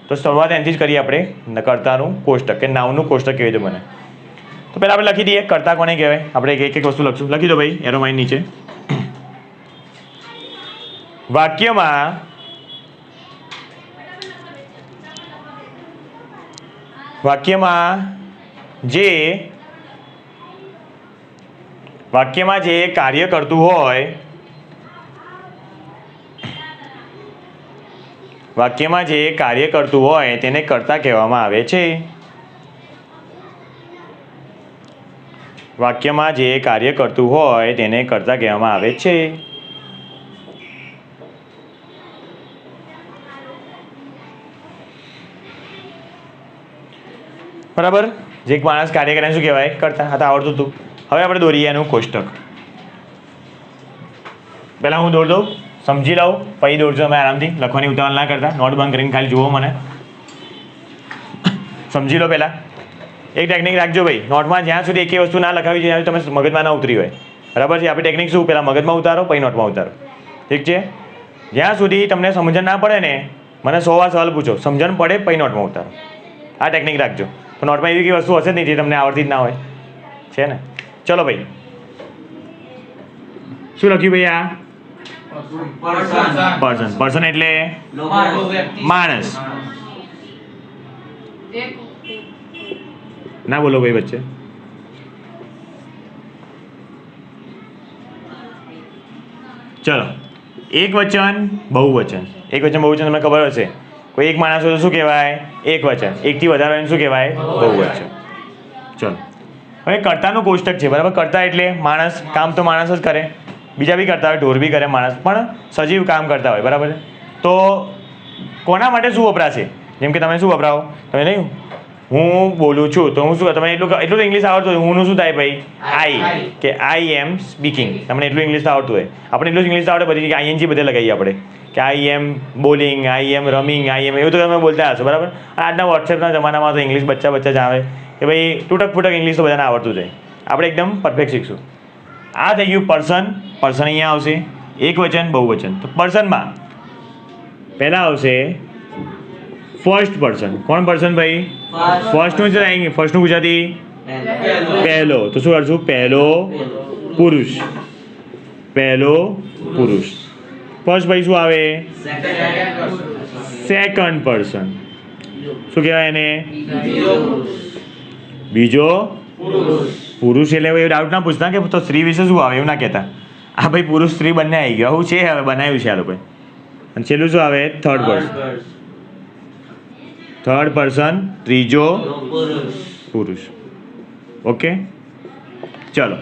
તો શરૂઆત એનાથી જ કરીએ આપણે, કર્તાનું કોષ્ટક કે નાઉનનું કોષ્ટક કેવી રીતે બને. તો પહેલાં આપણે લખી દઈએ કર્તા કોને કહેવાય. આપણે એક એક વસ્તુ લખશું. લખી દો ભાઈ એરો માઇન નીચે. વાક્યમાં જે કાર્ય કરતું હોય, વાક્યમાં જે કાર્ય કરતું હોય તેને કર્તા કહેવામાં આવે છે. વાક્યમાં જે કાર્ય કરતું હોય તેને કર્તા કહેવામાં આવે છે. બરાબર. જે એક માણસ કાર્ય કરે શું કહેવાય, કર્તા. આ તો આવડતું હતું. હવે આપણે દોરીએ એનું કોષ્ટક. પહેલાં હું દોર દઉં, સમજી લઉં, પછી દોરજો તમે આરામથી. લખવાની ઉતાવળ ના કરતા, નોટ બંધ કરીને ખાલી જુઓ મને. સમજી લો પહેલાં. એક ટેકનિક રાખજો ભાઈ, નોટમાં જ્યાં સુધી એકે વસ્તુ ના લખાવી છે ત્યાં તમે મગજમાં ના ઉતરી હોય. બરાબર છે. આપણી ટેકનિક શું, પહેલાં મગજમાં ઉતારો પછી નોટમાં ઉતારો. ઠીક છે. જ્યાં સુધી તમને સમજણ ના પડે ને, મને 100 વાર સવાલ પૂછો, સમજણ પડે પછી નોટમાં ઉતારો. આ ટેકનિક રાખજો. તો નોટમાં એવી કઈ વસ્તુ હશે જ નહીં જે તમને આવડતી જ ના હોય, છે ને. ચલો ભાઈ, શું લખ્યું ભાઈ આ, પર્સન. પર્સન એટલે માણસ. ના બોલો ભાઈ વચ્ચે. ચલો, એક વચન બહુવચન. એક વચન બહુવચન તમને ખબર હશે. કોઈ એક માણસ હોય તો શું કહેવાય, એક વચન. એકથી વધારે હોય શું કહેવાય, બહુવચન. ચલો, હવે કર્તાનું કોષ્ટક છે. બરાબર. કર્તા એટલે માણસ. કામ તો માણસ જ કરે, બીજા બી કરતા હોય, ઢોર બી કરે, માણસ પણ સજીવ કામ કરતા હોય. બરાબર. તો કોના માટે શું વપરાશે, જેમ કે તમે શું વપરાવો, તમે નહીં, હું બોલું છું તો હું શું, તમે એટલું ઇંગ્લિશ આવડતું હોય, હુંનું શું થાય ભાઈ, આઈ, કે આઈ એમ સ્પીકિંગ. તમને એટલું ઇંગ્લિશ આવડતું હોય. આપણે એટલું ઇંગ્લિશ આવડે પછી ING બધે લગાવીએ આપણે, કે આઈ એમ બોલિંગ, આઈ એમ રમિંગ, આઈ એમ, એવું તો તમે બોલતા હશો. બરાબર. આજના વોટ્સએપના જમાનામાં તો ઇંગ્લિશ બચ્ચા જ આવે કે ભાઈ તૂટક ફૂટક ઇંગ્લિશ તો બધાને આવડતું જાય. આપણે એકદમ પરફેક્ટ શીખશું. આ થઈ ગયું પર્સન. પર્સન અહીંયા આવશે. એક વચન બહુવચન. તો પર્સનમાં પહેલાં આવશે ફર્સ્ટ પર્સન. કોણ પર્સન ભાઈ, ફર્સ્ટનું જ આएंगे. ફર્સ્ટનું ગુજરાતી પહેલો. તો શું કરશું, પહેલો પુરુષ. પહેલો પુરુષ. ફર્સ્ટ ભાઈ શું આવે, સેકન્ડ પર્સન. શું કહેવાય એને, બીજો પુરુષ. એટલે એવું ડાઉટ ના પૂછતા કે તો સ્ત્રી વિશે શું આવે, એવું ના કહેતા. આ ભાઈ પુરુષ સ્ત્રી બંને આવી ગયો. આવું છે, હવે બનાવ્યું છે આ લોકોએ. અને છેલ્લું શું આવે, થર્ડ પર્સન. થર્ડ પર્સન, ત્રીજો પુરુષ. ઓકે, ચલો.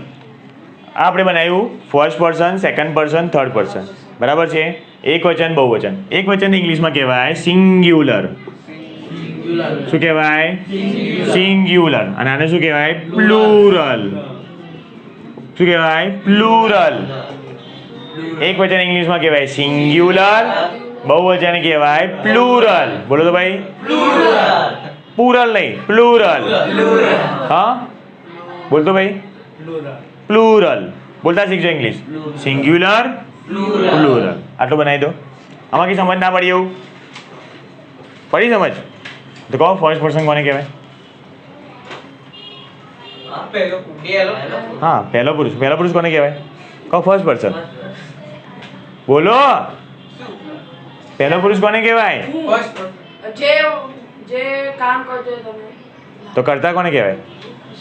આપણે બનાવ્યું first person, second person, third person. બરાબર છે. એક વચન બહુવચન. એક વચન ઇંગ્લિશમાં કહેવાય સિંગ્યુલર. શું કહેવાય, સિંગ્યુલર. અને આને શું કહેવાય, પ્લુરલ. શું કહેવાય, પ્લુરલ. એક વચન ઇંગ્લિશમાં કહેવાય સિંગ્યુલર, બહુવચન કહેવાય પ્લુરલ. બોલો તો ભાઈ, પ્લુરલ નહીં, પ્લુરલ. હા બોલતો ભાઈ, પ્લુરલ. બોલતા શીખજો ઇંગ્લિશ. Singular, plural. આટલું બનાવી દો. આમાં કઈ સમજ ના પડી, એવું પડી સમજ તો કહો. ફર્સ્ટ પર્સન કોને કહેવાય, હા પહેલો પુરુષ. પહેલો પુરુષ કોને કહેવાય, કહો. ફર્સ્ટ પર્સન બોલો. પહેલો પુરુષ કોને કહેવાય, જે કામ કરતો હોય તમે. તો કર્તા કોને કહેવાય,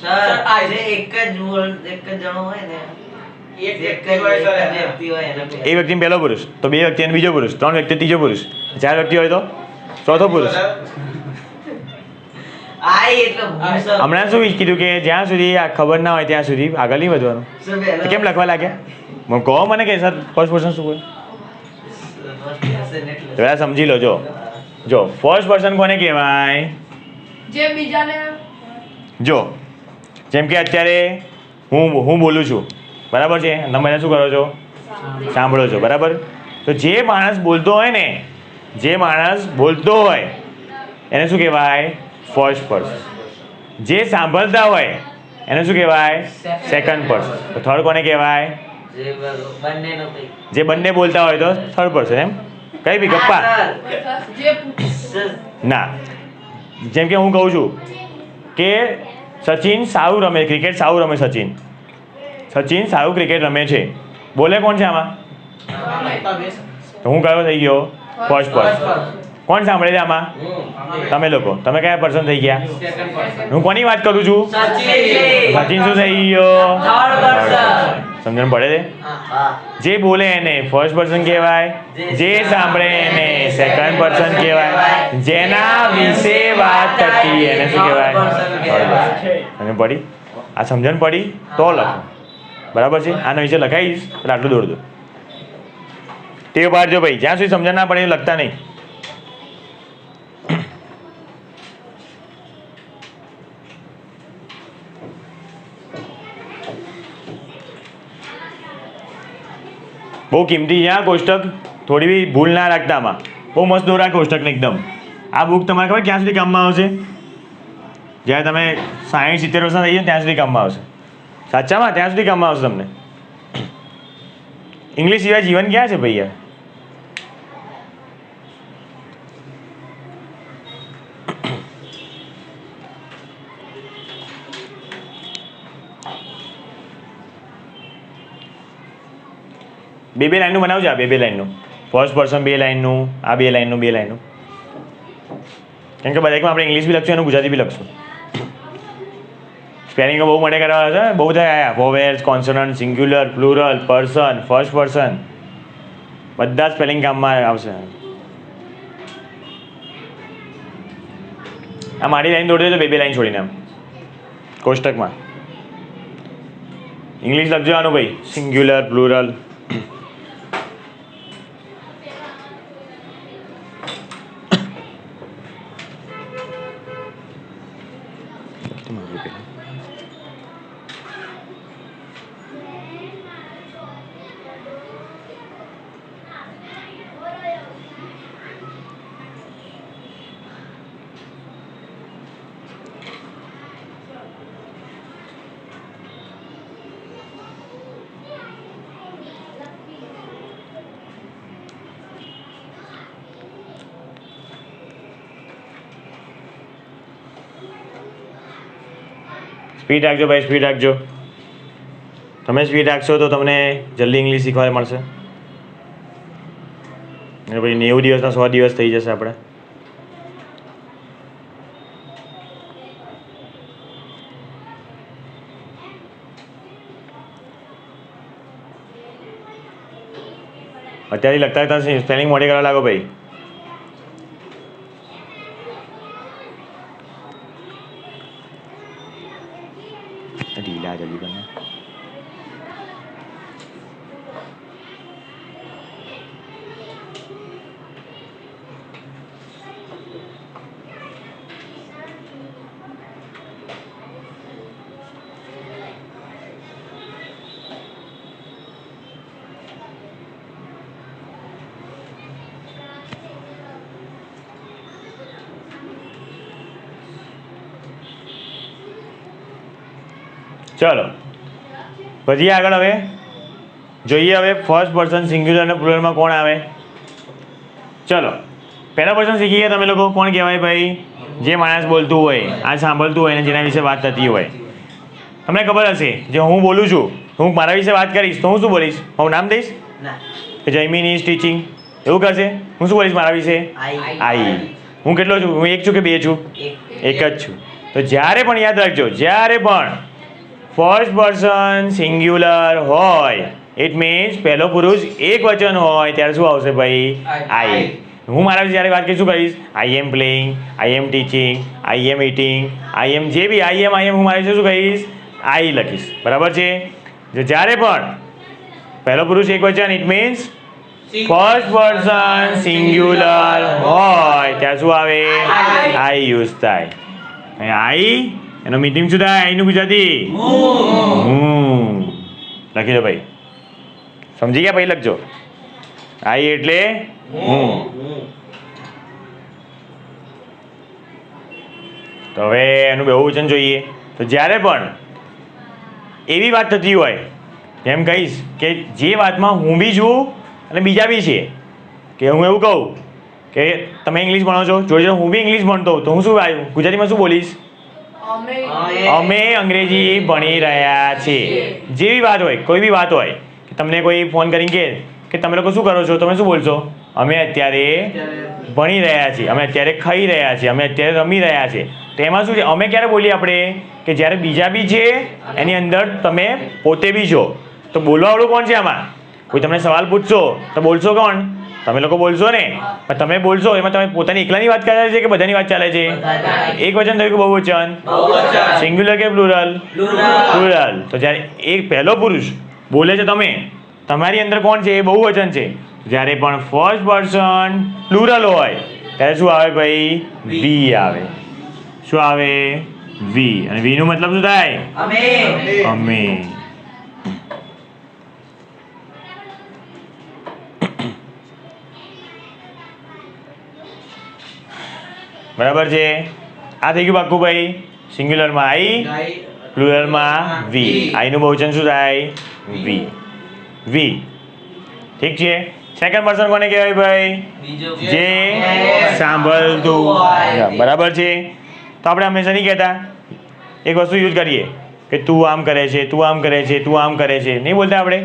સર આજે એક જ જણો હોય ને એક વ્યક્તિ પહેલો પુરુષ, તો બે વ્યક્તિ બીજો પુરુષ, ત્રણ વ્યક્તિ ત્રીજો પુરુષ, ચાર વ્યક્તિ હોય તો ચોથો પુરુષ. હમણાં શું કીધું કે જ્યાં સુધી આ ખબર ના હોય ત્યાં સુધી આગળ નહીં વધવાનું. તો કેમ લખવા લાગ્યા? કહો મને કે સર ફર્સ્ટ પર્સન શું હોય? તો પેલા સમજી લો. જો ફર્સ્ટ પર્સન કોને કહેવાય? જે બીજાને જો જેમ કે અત્યારે હું બોલું છું, બરાબર છે, તમે શું કરો છો? સાંભળો છો, બરાબર. તો જે માણસ બોલતો હોય ને, જે માણસ બોલતો હોય એને શું કહેવાય? First person. જે સાંભળતા હોય એને શું કહેવાય? Second person. તો થર્ડ કોને કહેવાય? જે બંને બોલતા હોય તો થર્ડ પર્સન. એમ કઈ બી ગપ્પા જે ના. જેમ કે હું કહું છું કે સચિન સારું રમે ક્રિકેટ, સારું રમે સચિન સારું ક્રિકેટ રમે છે, બોલે કોણ છે આમાં? તો હું કયો થઈ ગયો? First person. કોણ સાંભળે છે આમાં? તમે લોકો. તમે કયા પર્સન થઈ ગયા? હું કોની વાત કરું છું? સચિન શું થઈ ગયો? સમજણ પડે છે? જે બોલે એને ફર્સ્ટ પર્સન કહેવાય, જે સાંભળે એને સેકન્ડ પર્સન કહેવાય, જેના વિશે વાત થતી એને શું કહેવાય? સમજણ પડી? આ સમજણ પડી તો લખો, બરાબર છે. આના વિશે લખાઈશ એટલે આટલું દોડ દો. તે પાડજો ભાઈ, જ્યાં સુધી સમજણ ના પડે એ લખતા નહીં. બહુ કિંમતી છે આ કોષ્ટક, થોડી બી ભૂલ ના રાખતા આમાં. બહુ મસ્ત દોરા કોષ્ટકને એકદમ. આ બુક તમારે ખબર ક્યાં સુધી કામમાં આવશે? જ્યારે તમે 60-70 વર્ષના થઈ જાય ત્યાં સુધી કામમાં આવશે. સાચામાં ત્યાં સુધી કામમાં આવશે તમને. ઇંગ્લિશ સિવાય જીવન ક્યાં છે ભાઈ યાર? બે લાઈનનું બનાવજો. આ બે લાઈનનું ફર્સ્ટ પર્સન, 2 લાઈનનું, આ 2 લાઈનનું, 2 લાઈનનું. કેમ કે બધામાં આપણે ઇંગ્લિશ બી લખશું અને ગુજરાતી બી લખશું. સ્પેલિંગો બહુ માટે કરવા છે, બહુ બધા આવ્યા. Vowels, consonant, singular, plural, person, first person, બધા સ્પેલિંગ કામમાં આવશે. આ મારી લાઈન દોડી દેજો, 2 લાઈન છોડીને આમ કોષ્ટકમાં. ઇંગ્લિશ લખજો આનું ભાઈ, સિંગ્યુલર, પ્લુરલ. સ્પીડ રાખજો ભાઈ, સ્પીડ રાખજો. તમે સ્પીડ રાખશો તો તમને જલ્દી ઇંગ્લિશ શીખવા મળશે. અને પછી 90 દિવસના 100 દિવસ થઈ જશે આપણે. અત્યારે લગતા હતા સ્પેલિંગ મોડી કરવા લાગો ભાઈ. ઢીલા જલ્દી બને. ચલો પછી આગળ હવે જોઈએ. હવે ફર્સ્ટ પર્સન સિંગ્યુલર અને પ્લુરલમાં કોણ આવે? ચલો પહેલા પર્સન શીખી ગયા તમે લોકો. કોણ કહેવાય ભાઈ? જે માણસ બોલતું હોય, આ સાંભળતું હોય અને જેના વિશે વાત થતી હોય. તમને ખબર હશે, જે હું બોલું છું, હું મારા વિશે વાત કરીશ તો હું શું બોલીશ? હું નામ દઈશ કે જયમીન ઇઝ ટીચિંગ, એવું કરશે? હું શું બોલીશ મારા વિશે? આઈ. હું કેટલો છું? હું 1 છું કે 2 છું? 1 જ છું. તો જ્યારે પણ યાદ રાખજો, જ્યારે પણ ફર્સ્ટ પર્સન સિંગ્યુલર હોય ઇટ મીન્સ પહેલો પુરુષ એક વચન હોય ત્યારે શું આવશે ભાઈ આઈ. હું મારા વિશે જ્યારે વાત કરીશ શું કહીશ I am playing, I am teaching, I am eating, I am જે બી આઈ એમ હું મારા વિશે શું કહીશ આઈ લખીશ. બરાબર છે. જ્યારે પણ પહેલો પુરુષ એક વચન it means first person singular હોય ત્યારે શું આવે આઈ યુઝ થાય. આઈ એનો મીનિંગ શું થાય આઈનું ગુજરાતી લખી દો ભાઈ. સમજી ગયા ભાઈ? લખજો આઈ એટલે તો હવે એનું બહુવચન જોઈએ. તો જ્યારે પણ એવી વાત થતી હોય એમ કહીશ કે જે વાતમાં હું બી છું અને બીજા બી છે, કે હું એવું કહું કે તમે ઇંગ્લિશ ભણો છો જોડે જોડે હું બી ઇંગ્લિશ ભણતો હોઉં તો હું શું આવ્યું ગુજરાતીમાં શું બોલીશ અમે અંગ્રેજી ભણી રહ્યા છીએ. જેવી વાત હોય કોઈ બી વાત હોય કે તમને કોઈ ફોન કરીને કહે કે તમે લોકો શું કરો છો તમે શું બોલશો અમે અત્યારે ભણી રહ્યા છીએ, અમે અત્યારે ખાઈ રહ્યા છીએ, અમે અત્યારે રમી રહ્યા છીએ. તો એમાં શું છે અમે ક્યારે બોલીએ આપણે કે જ્યારે બીજા બી છે એની અંદર તમે પોતે બી છો. તો બોલવાવાળું કોણ છે આમાં? કોઈ તમને સવાલ પૂછશો તો બોલશો કોણ? તમે લોકો બોલશો ને. પણ તમે બોલશો એમાં તમે પોતાની એકલાની વાત ચાલે છે કે બધાની વાત ચાલે છે? એક વચન થયું કે બહુવચન? સિંગ્યુલર કે પ્લુરલ? પ્લુરલ. તો જ્યારે એક પહેલો પુરુષ બોલે છે તમે તમારી અંદર કોણ છે એ બહુવચન છે. જ્યારે પણ ફર્સ્ટ પર્સન પ્લુરલ હોય ત્યારે શું આવે ભાઈ વી આવે. શું આવે વી. અને વી નું મતલબ શું થાય અમે. બરાબર છે. આ થઈ ગયું પાક્કું ભાઈ. સિંગ્યુલરમાં આઈ, પ્લુરલમાં વી. આઈનું બહુવચન શું થાય વી. વી. ઠીક છે. સેકન્ડ પર્સન કોને કહેવાય ભાઈ? જે સાંભળતું. બરાબર છે. તો આપણે હંમેશા નહીં કહેતા એક વસ્તુ યુઝ કરીએ કે તું આમ કરે છે, તું આમ કરે છે, તું આમ કરે છે, નહીં બોલતા આપણે?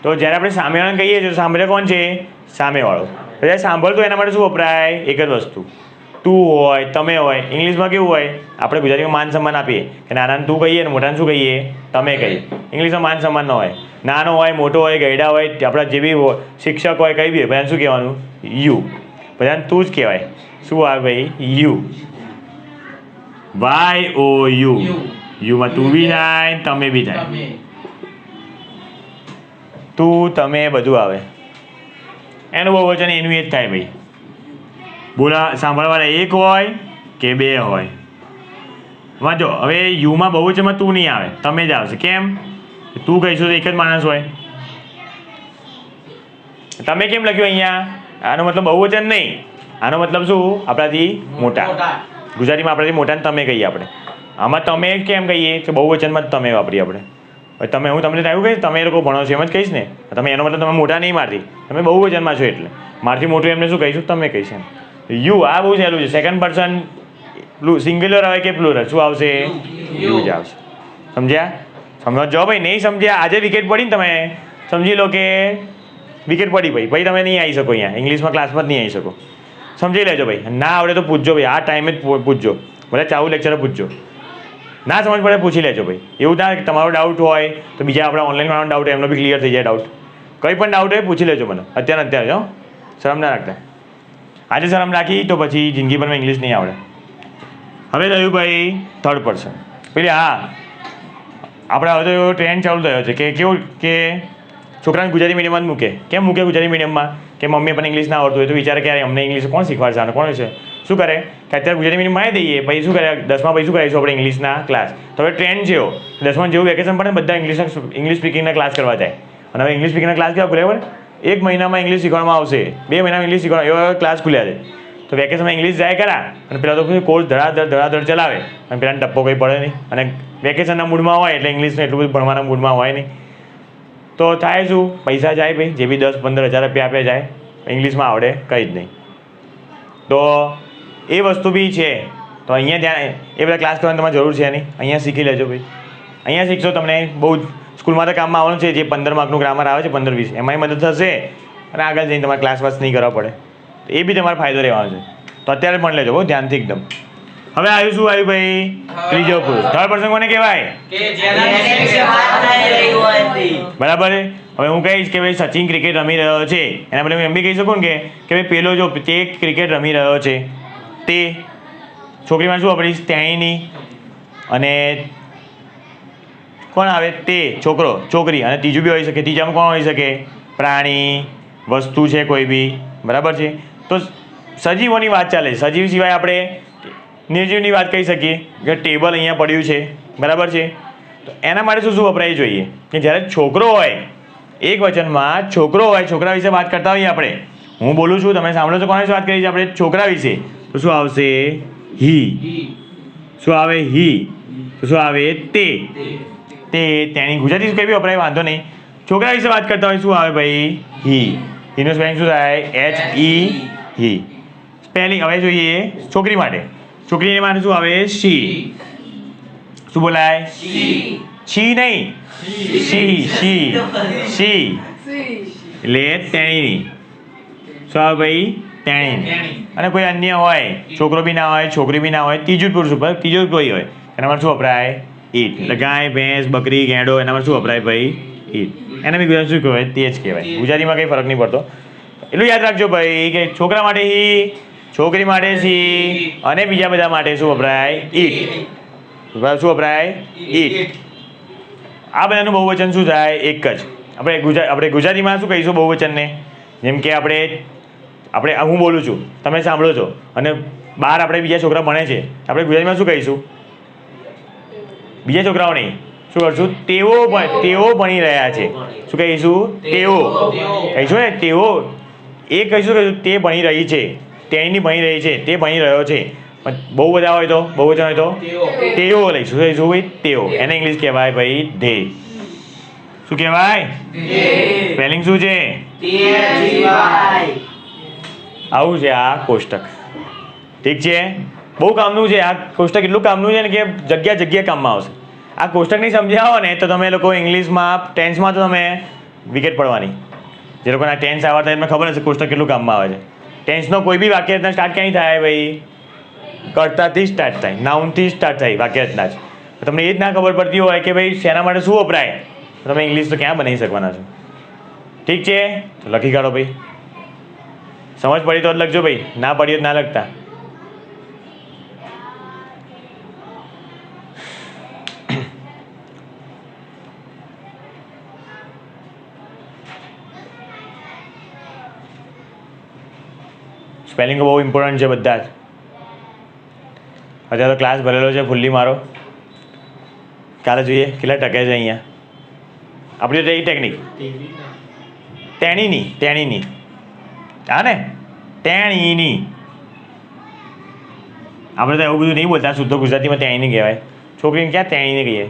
તો જ્યારે આપણે સામેવાળાને કહીએ છીએ તો સાંભળે કોણ છે? સામેવાળો. જ્યારે સાંભળતું એના માટે શું વપરાય? એક જ વસ્તુ તું હોય તમે હોય. ઇંગ્લિશમાં કેવું હોય આપણે ગુજરાતીમાં માન સન્માન આપીએ કે નાનાને તું કહીએ ને મોટાને શું કહીએ તમે કહીએ. ઇંગ્લિશમાં માન સન્માન ન હોય. નાનો હોય મોટો હોય ગયડા હોય આપણા જે બી શિક્ષક હોય કઈ બી હોય બધાને શું કહેવાનું? યુ. બધાને તું જ કહેવાય. શું આવે ભાઈ? યુ. Y O U. યુમાં તું બી થાય તમે બી થાય. તું તમે બધું આવે. એનું બહુવચન એનું એ જ થાય ભાઈ. બોલા સાંભળવાના એક હોય કે બે હોય. વાંચો હવે યુમાં બહુવચનમાં તું નહીં આવે તમે જ આવશે. કેમ? તું કહીશું તો એક જ માણસ હોય. તમે કેમ લખ્યું અહીંયા? આનો મતલબ બહુવચન નહીં. આનો મતલબ શું? આપણાથી મોટા. ગુજરાતીમાં આપણાથી મોટાને તમે કહીએ આપણે. આમાં તમે કેમ કહીએ કે બહુવચનમાં જ તમે વાપરીએ આપણે. હવે તમે હું તમને એવું કહીશ તમે એ લોકો ભણો છો એમ જ કહીશ ને. તમે એનો મતલબ તમે મોટા નહીં મારતી તમે બહુવચનમાં છો એટલે મારથી મોટું એમને શું કહીશું તમે કહીશ એમ. યુ આ બહુ સહેલું છે. સેકન્ડ પર્સન સિંગ્યુલર આવે કે પ્લુરલ શું આવશે? યુ જ આવશે. સમજ્યા? સમજો ભાઈ. નહીં સમજ્યા આજે વિકેટ પડી ને તમે સમજી લો કે વિકેટ પડી ભાઈ ભાઈ તમે નહીં આવી શકો અહીંયા ઇંગ્લિશમાં ક્લાસમાં જ નહીં આવી શકો. સમજી લેજો ભાઈ. ના આવડે તો પૂછજો ભાઈ. આ ટાઈમે જ પૂછજો. ભલે ચાલુ લેક્ચરે પૂછજો. ના સમજ પડે પૂછી લેજો ભાઈ. એવું ના તમારો ડાઉટ હોય તો બીજા આપણા ઓનલાઈન વાળાનો ડાઉટ એમનો બી ક્લિયર થઈ જાય ડાઉટ. કંઈ પણ ડાઉટ હોય પૂછી લેજો મને અત્યારે હો. શરમ ના રાખતા. આજે શરમ રાખી તો પછી જિંદગીભરમાં ઇંગ્લિશ નહીં આવડે. હવે રહ્યું ભાઈ થર્ડ પર્સન. પેલી હા આપણે હવે તો એવો ટ્રેન્ડ ચાલુ થયો છે કે કેવું કે છોકરાને ગુજરાતી મીડિયમમાં જ મૂકે. કેમ મૂકે ગુજરાતી મીડિયમમાં? કે મમ્મી પણ ઇંગ્લિશ ના આવડતું હોય તો વિચારે ક્યારે અમને ઇંગ્લિશ કોણ શીખવાડશે આને કોણ છે? શું કરે કે અત્યારે ગુજરાતી મીડિયમ મારી દઈએ પછી શું કરે 10માં પછી શું કરાવીશું આપણે ઇંગ્લિશના ક્લાસ. તો હવે ટ્રેન્ડ છે એવો 10માં જેવું વેકેશન પડે બધા ઇંગ્લિશ સ્પીકિંગના ક્લાસ કરવા જાય. અને હવે ઇંગ્લિશ સ્પીકિંગના ક્લાસ કેવા ખુલ્યા ખબર? 1 મહિનામાં ઇંગ્લિશ શીખવામાં આવશે, 2 મહિનામાં ઇંગ્લિશ શીખવામાં એવા ક્લાસ ખુલ્યા છે. તો વેકેશનમાં ઇંગ્લિશ જાય ખરા અને પેલા તો કોર્સ ધડાધડ ચલાવે અને પેલાને ટપ્પો કંઈ પડે નહીં. અને વેકેશનના મૂડમાં હોય એટલે ઇંગ્લિશને એટલું બધું ભણવાના મૂડમાં હોય નહીં. તો થાય શું? પૈસા જાય ભાઈ. જે બી 10-15 હજાર રૂપિયા આપે જાય ઇંગ્લિશમાં આવડે કંઈ જ નહીં. તો એ વસ્તુ બી છે. તો અહીંયા ત્યાં એ બધા ક્લાસ કરવાની તમારે જરૂર છે નહીં. અહીંયા શીખી લેજો ભાઈ. અહીંયા શીખશો તમને બહુ જ સ્કૂલમાં તો કામમાં આવવાનું છે. જે 15 માર્કનું ગ્રામર આવે છે 15-20 એમાંય મદદ થશે અને આગળ જઈને તમારે ક્લાસ વાસ નહીં કરવા પડે. તો એ બી તમારો ફાયદો રહેવાનો છે. તો અત્યારે પણ લેજો બહુ ધ્યાનથી એકદમ. હવે આવ્યું શું આવ્યું ભાઈ? ત્રીજો પુરુષ. થર્ડ પર્સન કોને કહેવાય? બરાબર છે. હવે હું કહીશ કે ભાઈ સચિન ક્રિકેટ રમી રહ્યો છે, એના બદલે હું એમ બી કહી શકું ને કે ભાઈ પેલો જો તે ક્રિકેટ રમી રહ્યો છે, તે છોકરીમાં શું વાપરીશ? તેણીની. અને કોણ આવે? તે છોકરો છોકરી. અને ત્રીજું બી હોઈ શકે. ત્રીજામાં કોણ હોઈ શકે? પ્રાણી, વસ્તુ છે કોઈ બી. બરાબર છે. તો સજીવોની વાત ચાલે. સજીવ સિવાય આપણે નિર્જીવની વાત કહી શકીએ કે ટેબલ અહીંયા પડ્યું છે. બરાબર છે. તો એના માટે શું શું વપરાય જોઈએ કે જ્યારે છોકરો હોય, એક વચનમાં છોકરો હોય, છોકરા વિશે વાત કરતા હોઈએ આપણે, હું બોલું છું, તમે સાંભળો છો, કોના વિશે વાત કરી છે આપણે? છોકરા વિશે. તો શું આવશે? હી. શું આવે? હી. તો શું આવે? તે. તેની. ગુજરાતી કંઈ બી વપરાય, વાંધો નહીં. છોકરા વિશે વાત કરતા હોય શું આવે ભાઈ? હી. એનું સ્પેલિંગ શું થાય? HE. હી. સ્પેલિંગ હવે જોઈએ છોકરી માટે. છોકરીને માટે શું આવે? શી. શું બોલાય? છી નહીં, શી. શી. શી એટલે તેણીની. શું આવે ભાઈ? તેણીની. અને કોઈ અન્ય હોય, છોકરો બી ના હોય, છોકરી બી ના હોય, ત્રીજું પુરુષ ઉપર ત્રીજું કોઈ હોય, એનામાં શું વપરાય? ઈટ. એટલે ગાય, ભેંસ, બકરી, ગેંડો, એનામાં શું વપરાય ભાઈ? ઈટ. એને બી ગુજરાતી શું કહેવાય? તે જ કહેવાય. ગુજરાતીમાં કંઈ ફરક નહીં પડતો. એટલું યાદ રાખજો ભાઈ કે છોકરા માટે હી, છોકરી માટે સી, અને બીજા બધા માટે શું વપરાય? ઈટ. શું વપરાય? ઈટ. આ બધાનું બહુવચન શું થાય? એક જ. આપણે ગુજરાતીમાં શું કહીશું બહુવચનને? જેમ કે આપણે હું બોલું છું, તમે સાંભળો છો, અને બહાર આપણે બીજા છોકરા ભણે છે, આપણે ગુજરાતીમાં શું કહીશું? બીજા છોકરાઓ નહીં, શું કરશું? તેઓ ભણી રહ્યા છે. શું કહીશું? તેઓ કહીશું ને. તેઓ એ કહીશું તે ભણી રહી છે, તેની ભણી રહી છે, તે ભણી રહ્યો છે. બહુ બધા હોય તો બહુવચન હોય તો તેઓ લઈશું. શું ભાઈ? તેઓ. એને ઇંગ્લિશ કહેવાય ભાઈ ધે. શું કહેવાય? સ્પેલિંગ શું છે? આવું છે આ કોષ્ટક. ઠીક છે. બહુ કામનું છે આ કોષ્ટક. એટલું કામનું છે ને કે જગ્યા કામમાં આવશે. આ કોષ્ટક નહીં સમજ્યા હો ને તો તમે લોકો ઇંગ્લિશમાં ટેન્સમાં તો તમે વિકેટ પડવાની. જે લોકોના ટેન્સ આવડતા એમને ખબર હશે કોષ્ટક કેટલું કામમાં આવે છે. ટેન્સનો કોઈ બી વાક્ય રચના સ્ટાર્ટ ક્યાંય થાય ભાઈ? કર્તાથી સ્ટાર્ટ થાય, નાઉનથી સ્ટાર્ટ થાય વાક્ય રચના જ. તમને એ જ ના ખબર પડતી હોય કે ભાઈ શેના માટે શું વપરાય, તો તમે ઇંગ્લિશ તો ક્યાં બનાવી શકવાના છો? ઠીક છે. તો લખી કાઢો ભાઈ. સમજ પડી તો જ લખજો ભાઈ, ના પડી તો ના લખતા. સ્પેલિંગ બહુ ઇમ્પોર્ટન્ટ છે બધા જ. અત્યારે તો ક્લાસ ભરેલો છે ફૂલ્લી મારો. કાલે જોઈએ કેટલા ટકે છે અહીંયા. આપણી તો એ ટેકનિક તેણીની. હા ને? તેણીની. આપણે તો એવું બધું નહીં બોલતા. શુદ્ધ ગુજરાતીમાં તેણીની કહેવાય. છોકરીને ક્યાં તેણીને કહીએ?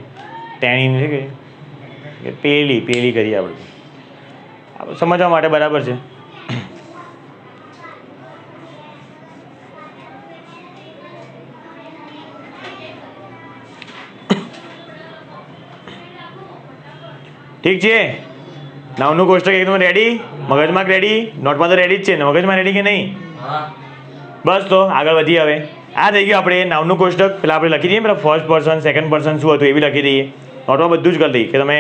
તેણીને કહીએ. પેલી કરીએ આપણે. સમજવા માટે બરાબર છે. ઠીક છે. નાવનું કોષ્ટક એકદમ રેડી, મગજમાં રેડી, નોટમાં તો રેડી જ છે ને? મગજમાં રેડી કે નહીં? બસ તો આગળ વધીએ હવે. આ થઈ ગયું આપણે નાવનું કોષ્ટક. પેલા આપણે લખી દઈએ પેલા ફર્સ્ટ પર્સન, સેકન્ડ પર્સન શું હતું એ બી લખી દઈએ. નોટમાં બધું જ કરી દઈએ કે તમે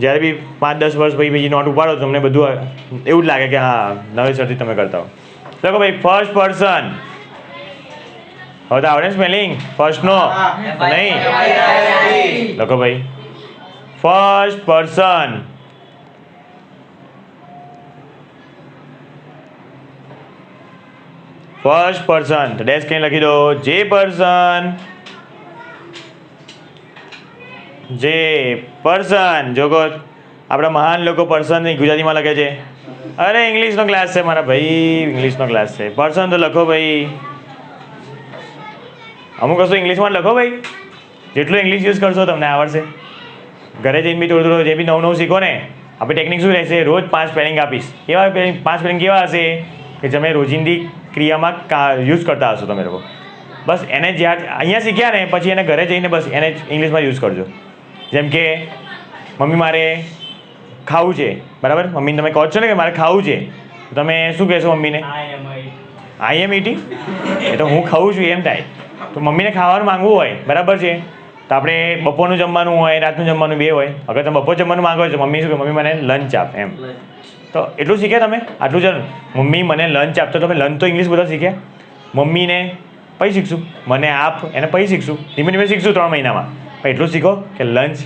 જ્યારે બી 5-10 વર્ષ પછી બીજી નોટ ઉપાડો તમને બધું એવું જ લાગે કે હા નવેસરથી તમે કરતા હો. લખો ભાઈ ફર્સ્ટ પર્સન. હવે તો આવડે સ્પેલિંગ ફર્સ્ટનો? નહીં. લખો ભાઈ ફર્સ્ટ પર્સન. ફર્સ્ટ પર્સન તો ડેશ કઈ લખી દો. જે પર્સન જોકો આપણા મહાન લોકો પર્સન ગુજરાતીમાં લખે છે. અરે ઇંગ્લિશનો ક્લાસ છે મારા ભાઈ, ઇંગ્લિશનો ક્લાસ છે. પર્સન તો લખો ભાઈ. અમુક વસ્તુ ઇંગ્લિશમાં લખો ભાઈ. જેટલું ઇંગ્લિશ યુઝ કરશો તમને આવડશે. ઘરે જઈને બી થોડું જે બી નવું શીખો ને. આપણે ટેકનિક શું રહેશે? રોજ 5 સ્પેલિંગ આપીશ. કેવા 5 સ્પેલિંગ કેવા હશે કે તમે રોજિંદી ક્રિયામાં યુઝ કરતા હશો તમે લોકો. બસ એને જ્યાં અહીંયા શીખ્યા ને પછી એને ઘરે જઈને બસ એને ઇંગ્લિશમાં યુઝ કરજો. જેમ કે મમ્મી મારે ખાવું છે, બરાબર? મમ્મીને તમે કહો છો ને કે મારે ખાવું છે, તો તમે શું કહેશો મમ્મીને? આઈ એમ ઇટિંગ. એ તો હું ખાઉં છું એમ થાય. તો મમ્મીને ખાવાનું માંગવું હોય બરાબર છે, તો આપણે બપોરનું જમવાનું હોય રાતનું જમવાનું બે હોય. અગર તમે બપોર જમવાનું માંગો છો મમ્મી શું કે મમ્મી મને લંચ આપ એમ, તો એટલું શીખ્યા તમે આટલું જ. મમ્મી મને લંચ આપતો તમે લંચ તો ઇંગ્લિશ બધા શીખ્યા. મમ્મીને પછી શીખશું, મને આપ એને પછી શીખશું, ધીમે ધીમે શીખશું 3 મહિનામાં. પણ એટલું શીખો કે લંચ,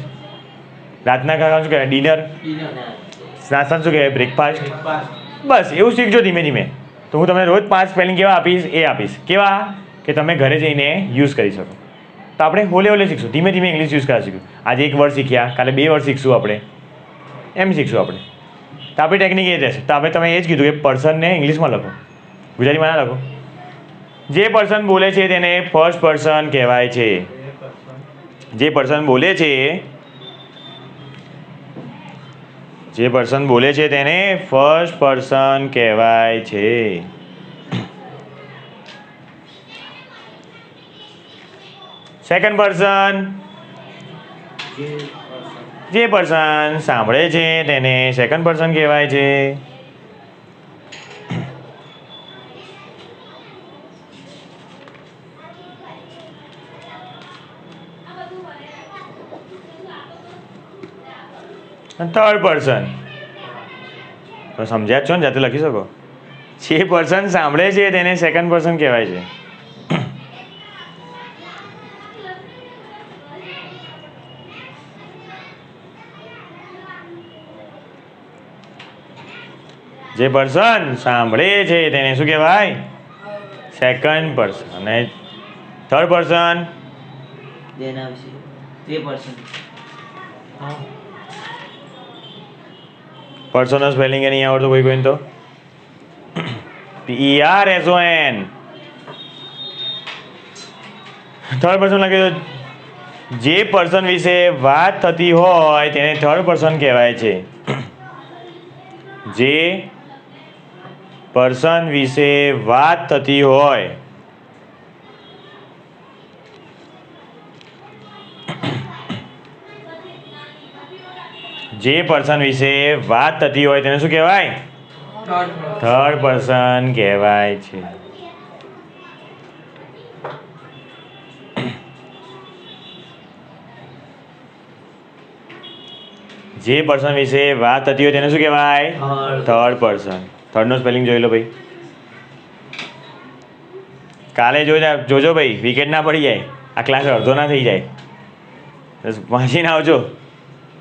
રાતના ખાવાનું શું કહેવાય ડિનર, નાસ્તા શું કહેવાય બ્રેકફાસ્ટ, બસ એવું શીખજો ધીમે ધીમે. તો હું તમને રોજ 5 સ્પેલિંગ કેવા આપીશ એ આપીશ, કેવા કે તમે ઘરે જઈને યુઝ કરી શકો. તો આપણે હોલે હોલે શીખશું, ધીમે ધીમે ઇંગ્લિશ યુઝ કરવા શીખશું. આજે 1 વર્ડ શીખ્યા, કાલે 2 વર્ડ શીખશું, આપણે એમ શીખશું આપણે. તો આપણી ટેકનિક એ રહેશે. તો આપણે તમે એ જ કીધું કે પર્સનને ઇંગ્લિશમાં લખો, ગુજરાતીમાં ના લખો. જે પર્સન બોલે છે તેને ફર્સ્ટ પર્સન કહેવાય છે. જે પર્સન બોલે છે, જે પર્સન બોલે છે તેને ફર્સ્ટ પર્સન કહેવાય છે. સેકન્ડ પર્સન, જે પર્સન સાંભળે છે તેને સેકન્ડ પર્સન કહેવાય છે. થર્ડ પર્સન તો સમજ્યા જ છો ને, જાતે લખી શકો. જે પર્સન સાંભળે છે તેને સેકન્ડ પર્સન કહેવાય છે. જે પર્સન સાંભળે છે તેને શું કહેવાય સેકન્ડ પર્સન. અને થર્ડ પર્સન પર્સનનો સ્પેલિંગ એ નહીં આવડતું કોઈ કોઈને તો PERSON. થર્ડ પર્સન લખી દો. જે પર્સન વિશે વાત થતી હોય તેને થર્ડ પર્સન કહેવાય છે. જે પર્સન વિશે વાત થતી હોય જે પર્સન વિશે વાત થતી હોય તેને શું કહેવાય થર્ડ પર્સન કહેવાય છે. જે પર્સન વિશે વાત થતી હોય તેને શું કહેવાય થર્ડ પર્સન. થર્ડનો સ્પેલિંગ જોઈ લો ભાઈ, કાલે જોજો ભાઈ, વિકેટ ના પડી જાય, આ ક્લાસ અડધો ના થઈ જાય. બસ વાંચીને આવજો,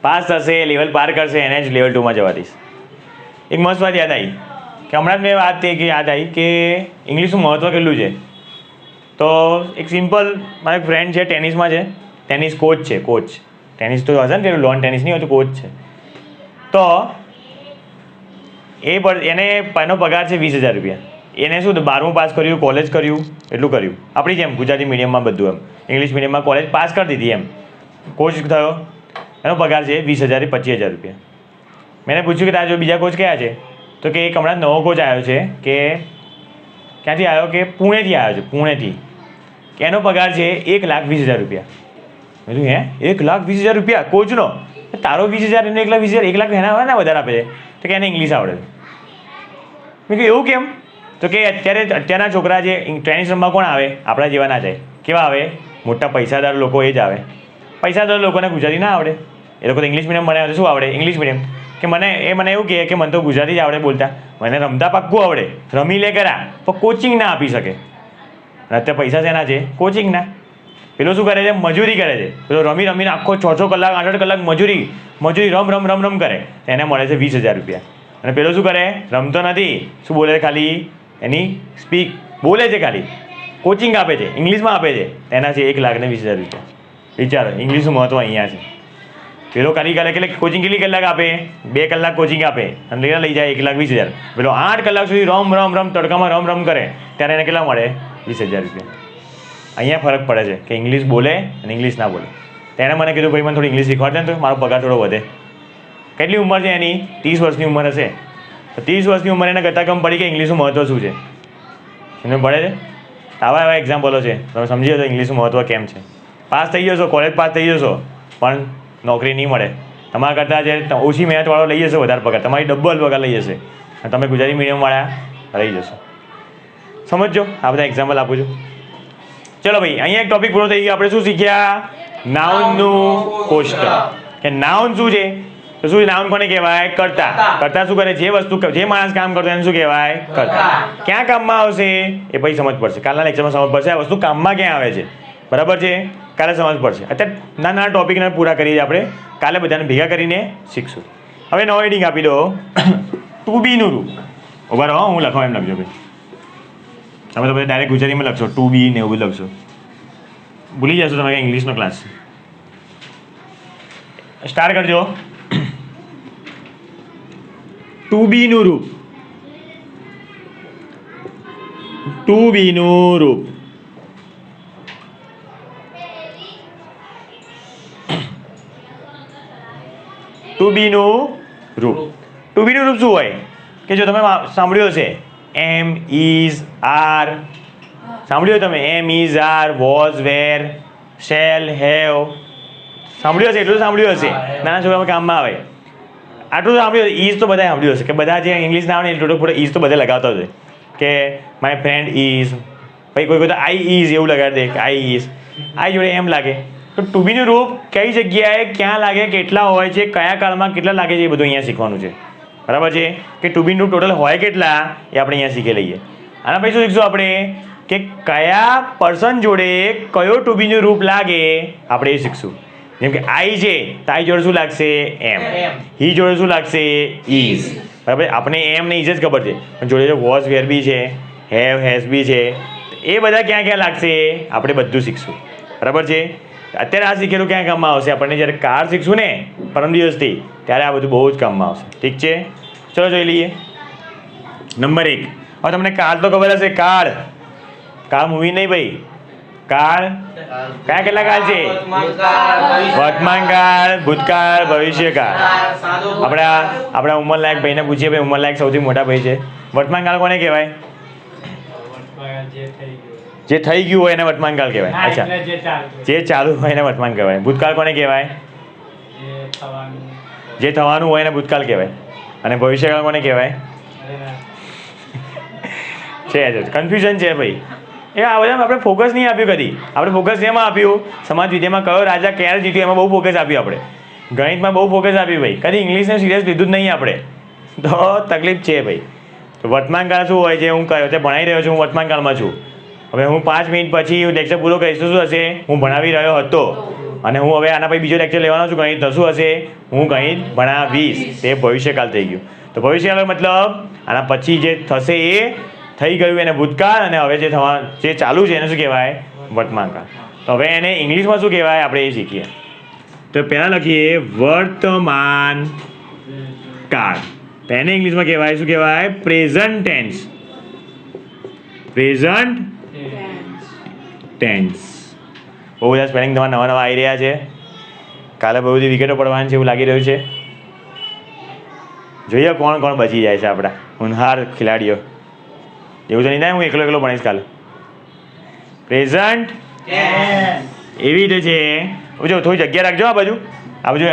પાસ થશે, લેવલ પાર કરશે, એને જ લેવલ 2માં જવા દઈશ. એક મસ્ત વાત યાદ આવી કે હમણાં જ મેં વાત થઈ કે યાદ આવી કે ઇંગ્લિશનું મહત્ત્વ કેટલું છે. તો એક સિમ્પલ મારો એક ફ્રેન્ડ છે, ટેનિસમાં છે, ટેનિસ કોચ છે. કોચ ટેનિસ તો હશે ને, પેલું લોન ટેનિસ નહીં હોતું, કોચ છે. તો એને એનો પગાર છે 20,000 રૂપિયા. એને શું 12મું પાસ કર્યું, કોલેજ કર્યું, એટલું કર્યું. આપણી જેમ ગુજરાતી મીડિયમમાં બધું એમ, ઇંગ્લિશ મીડિયમમાં કોલેજ પાસ કરી દીધી એમ, કોચ થયો, એનો પગાર છે 20,000 25,000 રૂપિયા. મેં પૂછ્યું કે તારા જો બીજા કોચ કયા છે, તો કે એક હમણાં નવો કોચ આવ્યો છે, કે ક્યાંથી આવ્યો, કે પુણેથી આવ્યો છે, પુણેથી, કે એનો પગાર છે 1,20,000 રૂપિયા. મેં કીધું હે 1,20,000 રૂપિયા કોચનો? તારો 20,000 એને 1,20,000, 1 લાખ એના આવે ને વધારે આપે છે, તો કે એને ઇંગ્લિશ આવડે છે. મેં કહ્યું એવું કેમ? તો કે અત્યારના છોકરા જે ટેનિસ રમવા કોણ આવે, આપણા જેવા ના જાય. કેવા આવે? મોટા પૈસાદાર લોકો એ જ આવે. પૈસાદાર લોકોને ગુજરાતી ના આવડે, એ લોકો તો ઇંગ્લિશ મીડિયમ ભણ્યા તો શું આવડે ઇંગ્લિશ મીડિયમ. કે મને એવું કહે કે મને તો ગુજરાતી જ આવડે બોલતા, મને રમતા પાક્કું આવડે, રમી લે કરા, પણ કોચિંગ ના આપી શકે. અત્યારે પૈસા શેના છે? કોચિંગના. પેલો શું કરે છે? મજૂરી કરે છે. પેલો રમીને આખો 6 કલાક 8 કલાક મજૂરી રમ કરે, એને મળે છે 20,000 રૂપિયા. અને પેલો શું કરે? રમતો નથી, શું બોલે? ખાલી એની બોલે છે, ખાલી કોચિંગ આપે છે, ઇંગ્લિશમાં આપે છે, એના છે 1,20,000 રૂપિયા. વિચારો ઇંગ્લિશનું મહત્ત્વ અહીંયા છે. પેલો ખાલી કોચિંગ કેટલી કલાક આપે? 2 કલાક કોચિંગ આપે અને લઈ જાય 1,20,000. પેલો 8 કલાક સુધી રમ તડકામાં રમ કરે, ત્યારે એને કેટલા મળે? 20,000 રૂપિયા. અહીંયા ફરક પડે છે કે ઇંગ્લિશ બોલે અને ઇંગ્લિશ ના બોલે. તેણે મને કીધું ભાઈ મને થોડી ઇંગ્લિશ શીખવાડે ને તો મારો પગાર થોડો વધે. કેટલી ઉંમર છે એની? 30 વર્ષની ઉંમર હશે. તો 30 વર્ષની ઉંમર એને ગતાગમ પડી કે ઇંગ્લિશનું મહત્ત્વ શું છે, એને પડે છે. આવા એવા એક્ઝામ્પલો છે, તમે સમજી જશો ઇંગ્લિશનું મહત્ત્વ કેમ છે. પાસ થઈ જશો, કોલેજ પાસ થઈ જશો, પણ નોકરી નહીં મળે. તમારા કરતાં જે ઓછી મહેનતવાળો લઈ જશે વધારે પગાર, તમારી ડબલ પગાર લઈ જશે, અને તમે ગુજરાતી મીડિયમવાળા રહી જશો. સમજજો, આ બધા એક્ઝામ્પલ આપું છું. ચલો ભાઈ, અહીંયા એક ટોપિક પૂરો થઈ ગયો. આપણે શું શીખ્યા? નાઉનનું કોષ્ટક. કે નાઉન શું છે? તો શું નાઉન કોને કહેવાય? કર્તા. કર્તા શું કરે? જે વસ્તુ જે માણસ કામ કરતો એને શું કહેવાય? કર્તા. ક્યાં કામમાં આવશે એ પછી સમજ પડશે. કાલના લેક્ચરમાં સમજ પડશે આ વસ્તુ કામમાં ક્યાં આવે છે. બરાબર છે? કાલે સમજ પડશે. અત્યારે નાના નાના ટોપિકને પૂરા કરીએ આપણે. કાલે બધાને ભેગા કરીને શીખશું. હવે નવો હેડિંગ આપી દો. ટુ બીનું રૂપ. ઉભા રહો, હું લખો એમ લખજો ભાઈ. તમે તો બધા ડાયરેક્ટ ગુજરાતીમાં લખશો, ટુ બી ને એવું લખશો. ભૂલી જશો તમે ઇંગ્લિશનો ક્લાસ. સ્ટાર્ટ કરજો. ટુ બીનું રૂપ. ટુ બીનું રૂપ. ટુ બીનું રૂપ. ટુ બીનું રૂપ શું હોય? કે જો તમે સાંભળ્યું હશે એમ, ઇઝ, આર. સાંભળ્યું તમે am, is, are, was, were, shall, have. સાંભળ્યું હશે, એટલું સાંભળ્યું હશે. નાના છોકરામાં કામમાં આવે. આટલું સાંભળ્યું હશે. ઇઝ તો બધા સાંભળ્યું હશે કે બધા જે ઇંગ્લિશ ના આવડે એટલું થોડું ઇઝ તો બધા લગાવતા હશે કે માય ફ્રેન્ડ ઇઝ. પછી કોઈ તો આઈ ઇઝ એવું લગાડી દે કે આઈ ઇઝ. આઈ જોડે એમ લાગે. તો ટુ બીનું રૂપ કઈ જગ્યાએ ક્યાં લાગે, કેટલા હોય છે, કયા કાળમાં કેટલા લાગે છે, એ બધું અહીંયા શીખવાનું છે. બરાબર છે? કે ટુ બીનું ટોટલ હોય કેટલા એ આપણે અહીંયા શીખી લઈએ. આના પછી શું શીખશું આપણે? કે કયા પર્સન જોડે કયો ટુ બીનું રૂપ લાગે આપણે એ શીખશું. જેમ કે આઈ છે તો આઈ જોડે શું લાગશે? એમ. હી જોડે શું લાગશે? ઇઝ. બરાબર? આપણે એમ ને ઇઝ જ ખબર છે, પણ જોડે જો વોઝ, વેર બી છે, હેવ, હેઝ બી છે, એ બધા ક્યાં ક્યાં લાગશે આપણે બધું શીખશું. બરાબર છે? અત્યારે આ શીખેલું ક્યાં કામમાં આવશે? આપણને જ્યારે કાર શીખશું ને પરમ દિવસથી, ત્યારે આ બધું બહુ જ કામમાં આવશે. ઠીક છે? ચલો જોઈ લઈએ. નંબર 1. હવે તમને કાર તો ખબર હશે. કાર મૂવી નહીં ભાઈ. કાળ કયા કેટલા કાળ છે? વર્તમાન કાળ, ભૂતકાળ, ભવિષ્યકાળ. આપણા ઉંમરલાયક ભાઈને પૂછીએ ભાઈ, ઉંમરલાયક સૌથી મોટા ભાઈ છે. વર્તમાન કાળ કોને કહેવાય? જે થઈ ગયું હોય એને વર્તમાન કાળ કહેવાય. અચ્છા, જે ચાલુ હોય એને વર્તમાન કહેવાય. ભૂતકાળ કોને કહેવાય? જે થવાનું હોય એને ભૂતકાળ કહેવાય. અને ભવિષ્યકાળ કોને કહેવાય? છે કન્ફ્યુઝન છે ભાઈ. એ આ બધા આપણે ફોકસ નહીં આપ્યું કદી. આપણે ફોકસ એમાં આપ્યું સમાજ વિદ્યામાં કયો રાજા ક્યારે જીત્યો એમાં બહુ ફોકસ આપ્યું આપણે. ગણિતમાં બહુ ફોકસ આપ્યું ભાઈ. કદી ઇંગ્લિશને સિરિયસ લીધું જ નહીં આપણે. તો તકલીફ છે ભાઈ. તો વર્તમાન કાળ શું હોય છે? હું કયો તે ભણાવી રહ્યો છું, હું વર્તમાન કાળમાં છું. હવે હું 5 મિનિટ પછી લેક્ચર પૂરો કરીશ તો શું હશે? હું ભણાવી રહ્યો હતો. અને હું હવે આના પછી બીજો લેક્ચર લેવાનો છું ગણિત, તો શું હશે? હું ગણિત ભણાવીશ. તે ભવિષ્યકાળ થઈ ગયું. તો ભવિષ્યકાળ મતલબ આના પછી જે થશે એ થઈ ગયું એને ભૂતકાળ, અને હવે જે ચાલુ છે એને શું કહેવાય? વર્તમાન કાળ. તો હવે એને ઇંગ્લિશમાં શું કહેવાય આપણે એ શીખીએ. તો પહેલાં લખીએ વર્તમાન કાળ. તો એને ઇંગ્લિશમાં કહેવાય શું કહેવાય? Present tense. Present tense. બહુ બધા સ્પેલિંગ તમારા નવા આવી રહ્યા છે. કાલે બહુ બધી વિકેટો પડવાની છે એવું લાગી રહ્યું છે. જોઈએ કોણ કોણ બચી જાય છે આપણા હોનહાર ખેલાડીઓ. એવું તો નહીં થાય હું એકલો ભણીશ કાલે. પ્રેઝન્ટ એવી રીતે છે. જો થોડી જગ્યા રાખજો. આ બાજુ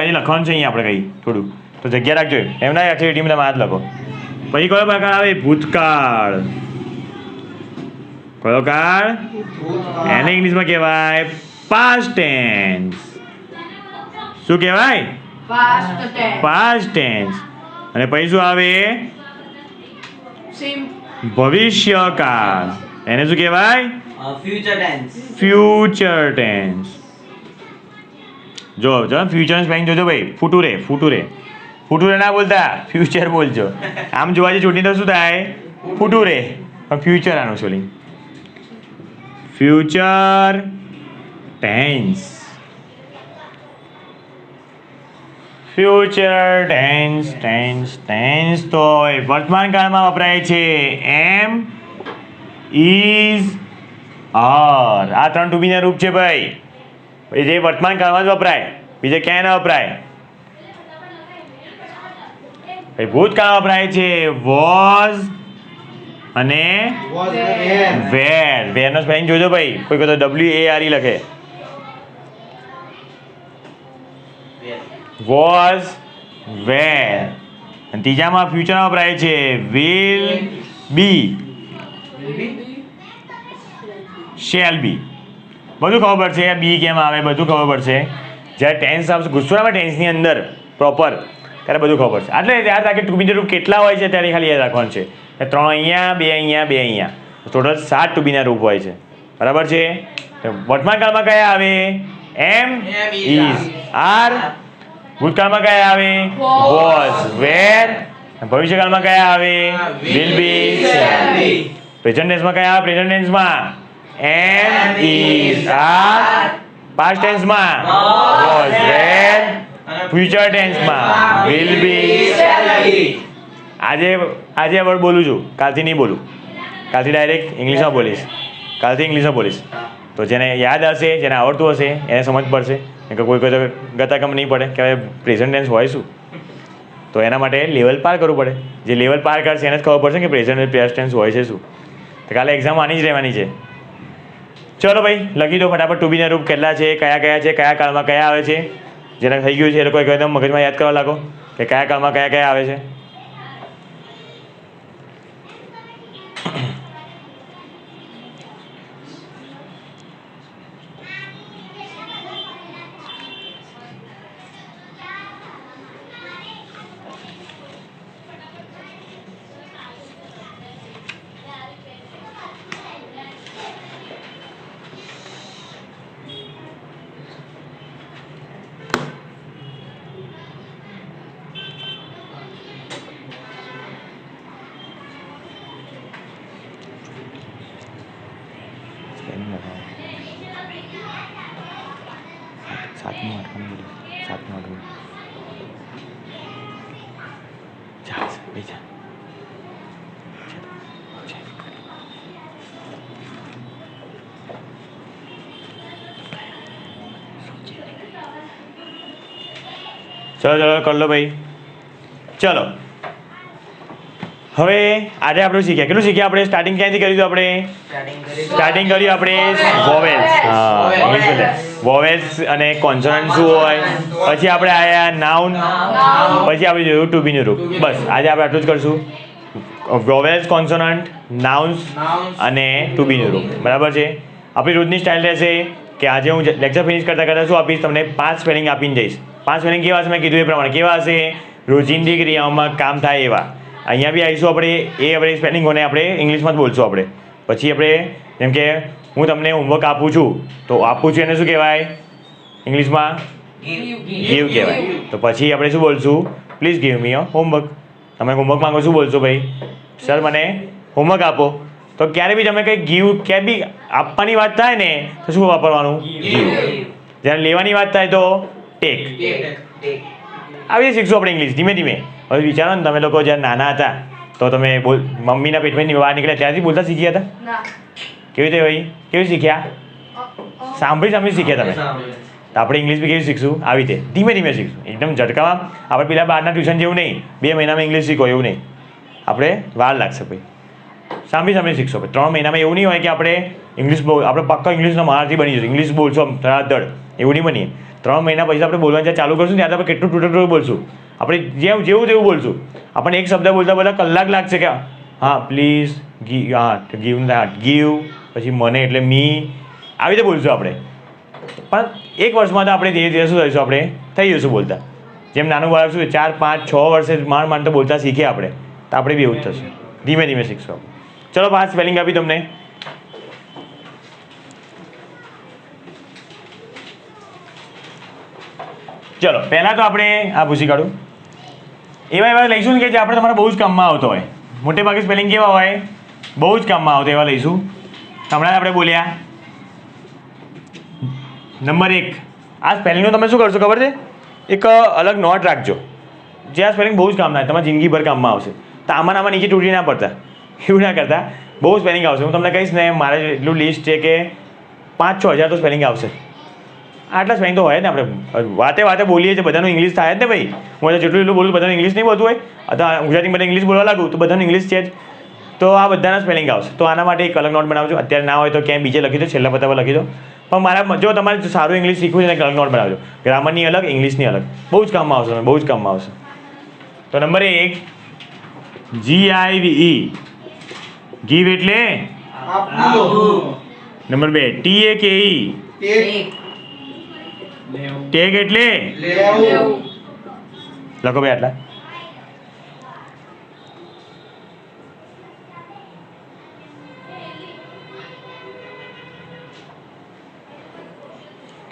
અહીં લખવાનું છે. અહીંયા આપણે કંઈ થોડું તો જગ્યા રાખજો. એમના એક્ટિવિટીમાં તમે હાથ લખો. પછી કયો પ્રકાર આવે? ભૂતકાળ. કયો કાળ? એને ઇંગ્લિશમાં કહેવાય પાસ્ટ ટેન્સ. શું કહેવાય? Past tense. અને પછી શું આવે? ભવિષ્યકાળ. એને શું કહેવાય? Future tense. જો ફ્યુચર સ્પેલિંગ જોજો ભાઈ. ફૂટુરે ના બોલતા, ફ્યુચર બોલજો. આમ જોવા જઈએ ચૂંટણી તો શું થાય? ફૂટુરે. પણ ફ્યુચર આનું spelling. Future tense. Future tense તો વર્તમાન કાળમાં વપરાય છે. Am, is, are. આ 3 ટુ બીના રૂપ છે ભાઈ. જે વર્તમાન કાળમાં જ વપરાય, બીજે ક્યાંય ના વપરાય. ભાઈ ભૂતકાળ વપરાય છે વોઝ અને વેર. વેરનો સ્પેલિંગ જોજો ભાઈ. કોઈ તો WARE લખે. વોઝ, વેર. અને ત્રીજામાં ફ્યુચરમાં વપરાય છે વિલ બી, શેલ બી. બધું ખબર પડશે, બી કેમ આવે બધું ખબર પડશે. જ્યારે ટેન્સ આવશે ગુસ્સોના ટેન્સની અંદર પ્રોપર ત્યારે બધું ખબર પડશે. એટલે યાદ રાખે ટુ બીના રૂપ કેટલા હોય છે ત્યારે ખાલી યાદ રાખવાનું છે. 3 અહીંયા, 2 અહીંયા, 2 અહીંયા, ટોટલ 7 ટુ બીના રૂપ હોય છે. બરાબર છે. વર્તમાન કાળમાં કયા આવે? Am, is, are. ભૂતકાળમાં કયા આવે? Was, were. ભવિષ્યકાળમાં કયા આવે? Will be, shall be. Present ટેન્સમાં કયા આવે? પ્રેઝન્ટ ટેન્સમાં એમ, ઇઝ, આર. પાસ્ટ ટેન્સમાં વોઝ, વેર. ફ્યુચર ટેન્સમાં વિલ બી, શેલ બી. આજે આ વર્ડ બોલું છું, કાલથી નહીં બોલું. કાલથી ડાયરેક્ટ ઇંગ્લિશમાં બોલીશ. તો જેને યાદ હશે, જેને આવડતું હશે એને સમજ પડશે. કે કોઈ તો ગતાગમ નહીં પડે કે હવે પ્રેઝન્ટ ટેન્સ હોય શું. તો એના માટે લેવલ પાર કરવું પડે. જે લેવલ પાર કરશે એને જ ખબર પડશે કે પ્રેઝન્ટ ટેન્સ હોય છે શું. તો કાલે એક્ઝામ આની જ રહેવાની છે. ચલો ભાઈ લખી દો ફટાફટ ટુ બીના રૂપ કેટલા છે, કયા છે, કયા કાળમાં કયા આવે છે. જેને થઈ ગયું છે એ લોકો એકદમ મગજમાં યાદ કરવા લાગો કે કયા કાળમાં કયા આવે છે. સાતમું આઠમું ચાલશે બીજા. ચલો કરી લો ભાઈ. ચલો હવે આજે આપણે શીખ્યા કેટલું શીખ્યા આપણે? સ્ટાર્ટિંગ ક્યાંથી કર્યું હતું આપણે? સ્ટાર્ટિંગ કર્યું આપણે વોવેલ્સ. વોવેલ્સ અને કોન્સોનન્ટ શું હોય. પછી આપણે આયા નાઉન. પછી આપણે જોયું ટુ બીનું રૂપ. બસ આજે આપણે આટલું જ કરશું. વોવેલ્સ, કોન્સોનન્ટ, નાઉન્સ અને ટુ બીનું રૂપ. બરાબર છે. આપણી રોજની સ્ટાઇલ રહેશે કે આજે હું લેક્ચર ફિનિશ કરતાં શું આપીશ તમને? 5 સ્પેલિંગ આપીને જઈશ. 5 સ્પેલિંગ કેવા હશે મેં કીધું એ પ્રમાણે. કેવા હશે? રોજિંદી ક્રિયાઓમાં કામ થાય એવા. અહીંયા બી આવીશું આપણે એ આપણે સ્પેલિંગોને આપણે ઇંગ્લિશમાં જ બોલશું આપણે. પછી આપણે જેમ કે હું તમને હોમવર્ક આપું છું તો આપું છું એને શું કહેવાય ઇંગ્લિશમાં? ગીવ કહેવાય. તો પછી આપણે શું બોલશું? Please give me a homework. તમે હોમવર્ક માંગો શું બોલશો ભાઈ? સર મને હોમવર્ક આપો. તો ક્યારે બી તમે કંઈ ગીવ ક્યાંય બી આપવાની વાત થાય ને તો શું વાપરવાનું? ગીવ. જ્યારે લેવાની વાત થાય તો ટેક. આવી રીતે શીખશું આપણે ઇંગ્લિશ ધીમે ધીમે. હવે વિચારો ને તમે લોકો જ્યારે નાના હતા તો તમે મમ્મીના પેટમાંથી બહાર નીકળ્યા ત્યારથી બોલતા શીખ્યા હતા? કેવી રીતે ભાઈ? કેવી શીખ્યા? સાંભળી શીખ્યા તમે? તો આપણે ઇંગ્લિશ બી કેવી શીખશું? આવી રીતે ધીમે ધીમે શીખશું. એકદમ ઝટકામાં આપણે પેલા બહારના ટ્યુશન જેવું નહીં 2 મહિનામાં ઇંગ્લિશ શીખો એવું નહીં. આપણે વાર લાગશે ભાઈ. સાંભળી શીખશો. 3 મહિનામાં એવું નહીં હોય કે આપણે ઇંગ્લિશ આપણે પક્કા ઇંગ્લિશનો મહારથી બની જશું. ઇંગ્લિશ બોલશો ધડાધડ એવું નહીં બનીએ. 3 મહિના પછી આપણે બોલવાનું જ્યારે ચાલુ કરશું ત્યારે આપણે કેટલું તૂટે બોલશું. આપણે જેવું તેવું બોલશું. આપણને એક શબ્દ બોલતા બધા કલાક લાગશે કે હા પ્લીઝ ગીવ, ગીવ, પછી મને એટલે મી, આવી રીતે બોલશું આપણે. પણ 1 વર્ષમાં તો આપણે ધીરે ધીરે શું થઈશું? આપણે થઈ જઈશું બોલતા. જેમ નાનું બાળક શું 4, 5, 6 વર્ષે માંડ તો બોલતા શીખીએ આપણે. તો આપણે બી એવું જ થશે. ધીમે ધીમે શીખશું. ચલો 5 સ્પેલિંગ આપી તમને. ચલો પહેલાં તો આપણે આ ભૂસી કાઢું. એવા લઈશું ને કે જે આપણે તમારા બહુ જ કામમાં આવતો હોય. મોટે ભાગે સ્પેલિંગ કેવા હોય? બહુ જ કામમાં આવતો એવા લઈશું. હમણાં આપણે બોલ્યા નંબર 1. આ સ્પેલિંગનો તમે શું કરશો ખબર છે? એક અલગ નોટ રાખજો. જે આ સ્પેલિંગ બહુ જ કામના તમારી જિંદગીભર કામમાં આવશે. તો આમાં નીચે તૂટી ના પડતા. એવું ના કરતા. બહુ સ્પેલિંગ આવશે. હું તમને કહીશ ને મારે એટલું લિસ્ટ છે કે 5-6 હજાર તો સ્પેલિંગ આવશે. આટલા સ્પેલિંગ તો હોય ને. આપણે વાતે બોલીએ છીએ બધાનું ઇંગ્લિશ થાય જ ને ભાઈ. હું જેટલું બોલું બધાનું ઇંગ્લિશ નહીં બોલતું હોય. અથવા ગુજરાતી બધા ઇંગ્લિશ બોલવા લાગું તો બધાનું ઇંગ્લિશ છે જ. તો આ બધાના સ્પેલિંગ આવશે. તો આના માટે એક અલગ નોટ બનાવજો. અત્યારે ના હોય તો ક્યાંય બીજે લખી દો, છેલ્લા પત્તા પર લખી દો. પણ મારા જો તમારે સારું ઇંગ્લિશ શીખવું છે એક અલગ નોટ બનાવજો. ગ્રામરની અલગ, ઇંગ્લિશની અલગ. બહુ જ કામમાં આવશે. બહુ જ કામમાં આવશે. તો નંબર 1 GIVE. ગીવ એટલે. Number 2 TAKE. ટેક એટલે લેવું. લખો ભાઈ આટલા.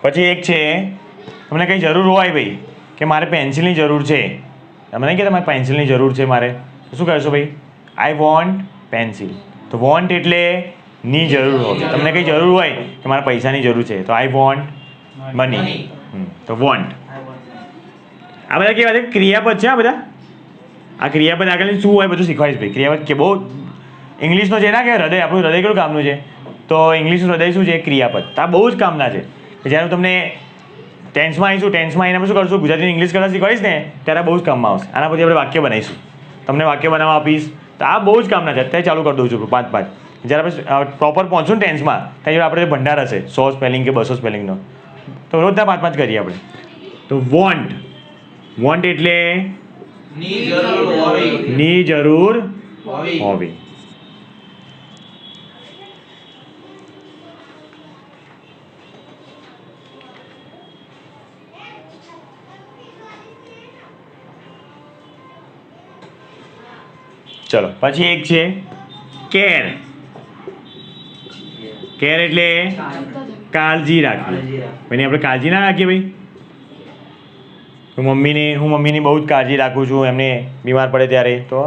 પછી એક છે તમને કંઈ જરૂર હોય ભાઈ કે મારે પેન્સિલની જરૂર છે, તમે નહીં કહેતા મારે પેન્સિલની જરૂર છે મારે, તો શું કરશો ભાઈ? I want pencil. તો વોન્ટ એટલે ની જરૂર હોય. તમને કંઈ જરૂર હોય કે મારે પૈસાની જરૂર છે તો આઈ વોન્ટ મની. તો વોન્ટ. આ બધા કેવા છે? ક્રિયાપદ છે. આ બધા આ ક્રિયાપદ આગળ શું હોય બધું શીખવાડીશ ભાઈ. ક્રિયાપદ કે બહુ ઇંગ્લિશનો છે ના કે હૃદય, આપણું હૃદય કેટલું કામનું છે, તો ઇંગ્લિશનું હૃદય શું છે? ક્રિયાપદ. તો આ બહુ જ કામના છે. જ્યારે હું તમને ટેન્સમાં આવીશું, ટેન્સમાં આવીને શું કરશું? ગુજરાતી ઇંગ્લિશ કરતા શીખવાડીશ ને ત્યારે બહુ જ કામમાં આવશે. આના પછી આપણે વાક્ય બનાવીશું, તમને વાક્ય બનાવવા આપીશ. તો આ બહુ જ કામના છે. અત્યારે ચાલુ કરી દઉં છું 5-5. જ્યારે આપણે પ્રોપર પહોંચશું ને ટેન્સમાં ત્યારે આપણે ભંડાર હશે 100 સ્પેલિંગ કે 200 સ્પેલિંગનો, તો રોજના 5-5 કરીએ આપણે. તો વોન્ટ. વોન્ટ એટલે ની જરૂર હોવી. ચલો પછી એક છે કેર. કેર એટલે કાળજી રાખવી. એની આપણે કાળજી ના રાખીએ ભાઈ. હું મમ્મીની બહુ જ કાળજી રાખું છું, એમને બીમાર પડે ત્યારે, તો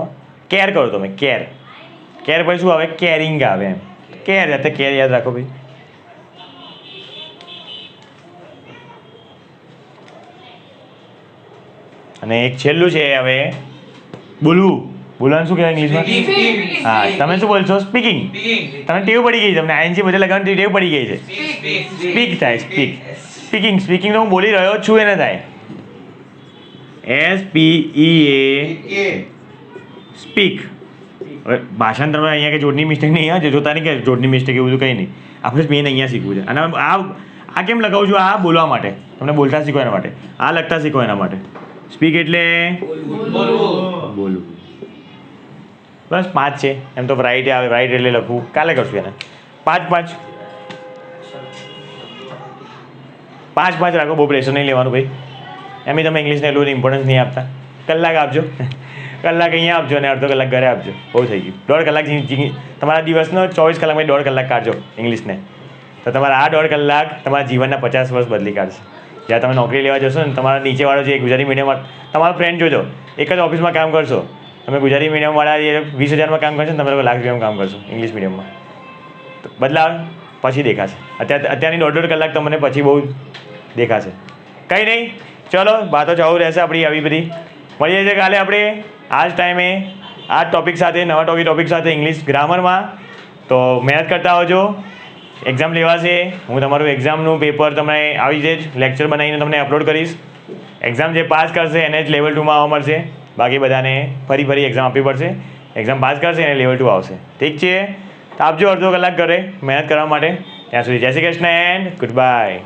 કેર કરો તમે. કેર. કેર પછી શું આવે? કેરિંગ આવે. એમ કેર જાતે કેર યાદ રાખો ભાઈ. અને એક છેલ્લું છે હવે બોલવું. બોલવાનું શું કહેવાય ઇંગ્લિશમાં? હા, તમે શું બોલશો? સ્પીકિંગ. તમને ટેવ પડી ગઈ છે, તમને આઈએનજી બધે લગાવવાની ટેવ પડી ગઈ છે. સ્પીક થાય. સ્પીક. સ્પીકિંગ. સ્પીકિંગ તો હું બોલી રહ્યો છું એને થાય. SPEA. સ્પીક. હવે ભાષાંતરમાં અહીંયા કે જોડની મિસ્ટેક નહીં આવે, જોતા નહીં કે જોડની મિસ્ટેક એવું બધું કંઈ નહીં. આપણે મેન અહીંયા શીખવું છે. અને આ કેમ લખાવું છું? આ બોલવા માટે, તમને બોલતા શીખો એના માટે, આ લખતા શીખો એના માટે. સ્પીક એટલે બોલવું. બસ 5 છે. એમ તો રાઈટ આવે, રાઈટ એટલે લખવું. કાલે કરશું એને. 5-5 રાખો. બહુ પ્રેશર નહીં લેવાનું ભાઈ. એમ તમે ઇંગ્લિશને એટલું ઇમ્પોર્ટન્સ નહીં આપતા. કલાક આપજો, કલાક અહીંયા આપજો અને અડધો કલાક ઘરે આપજો. બહુ થઈ ગયું. 1.5 કલાક તમારા દિવસનો 24 કલાકમાં 1.5 કલાક કાઢજો ઇંગ્લિશને, તો તમારા આ 1.5 કલાક તમારા જીવનના 50 વર્ષ બદલી કાઢશે. જ્યારે તમે નોકરી લેવા જશો ને, તમારા નીચેવાળો જે ગુજરાતી મીડિયમમાં તમારો ફ્રેન્ડ જોજો, એક જ ઓફિસમાં કામ કરશો તમે, ગુજરાતી મીડિયમવાળા જે 20,000માં કામ કરશે ને, તમે લોકો લાખ રૂપિયામાં કામ કરશો ઇંગ્લિશ મીડિયમમાં. તો બદલાવ પછી દેખાશે. અત્યારની 1.5 કલાક તમને પછી બહુ દેખાશે. કંઈ નહીં, ચલો વાતો ચાલુ રહેશે આપણી આવી બધી. મળીએ છીએ કાલે આપણે આ જ ટાઈમે આ જ ટોપિક સાથે, નવા ટોપિક સાથે ઇંગ્લિશ ગ્રામરમાં. તો મહેનત કરતા હોજો. એક્ઝામ લેવાશે, હું તમારું એક્ઝામનું પેપર તમને આવી જ લેક્ચર બનાવીને તમને અપલોડ કરીશ. એક્ઝામ જે પાસ કરશે એને જ લેવલ 2માં આવવા મળશે, બાકી બધાને ફરી એક્ઝામ આપવી પડશે. એક્ઝામ પાસ કરશે એને લેવલ 2 આવશે. ઠીક છે? તો આપજો અડધો કલાક ઘરે મહેનત કરવા માટે. ત્યાં સુધી જય Shri Krishna and good bye.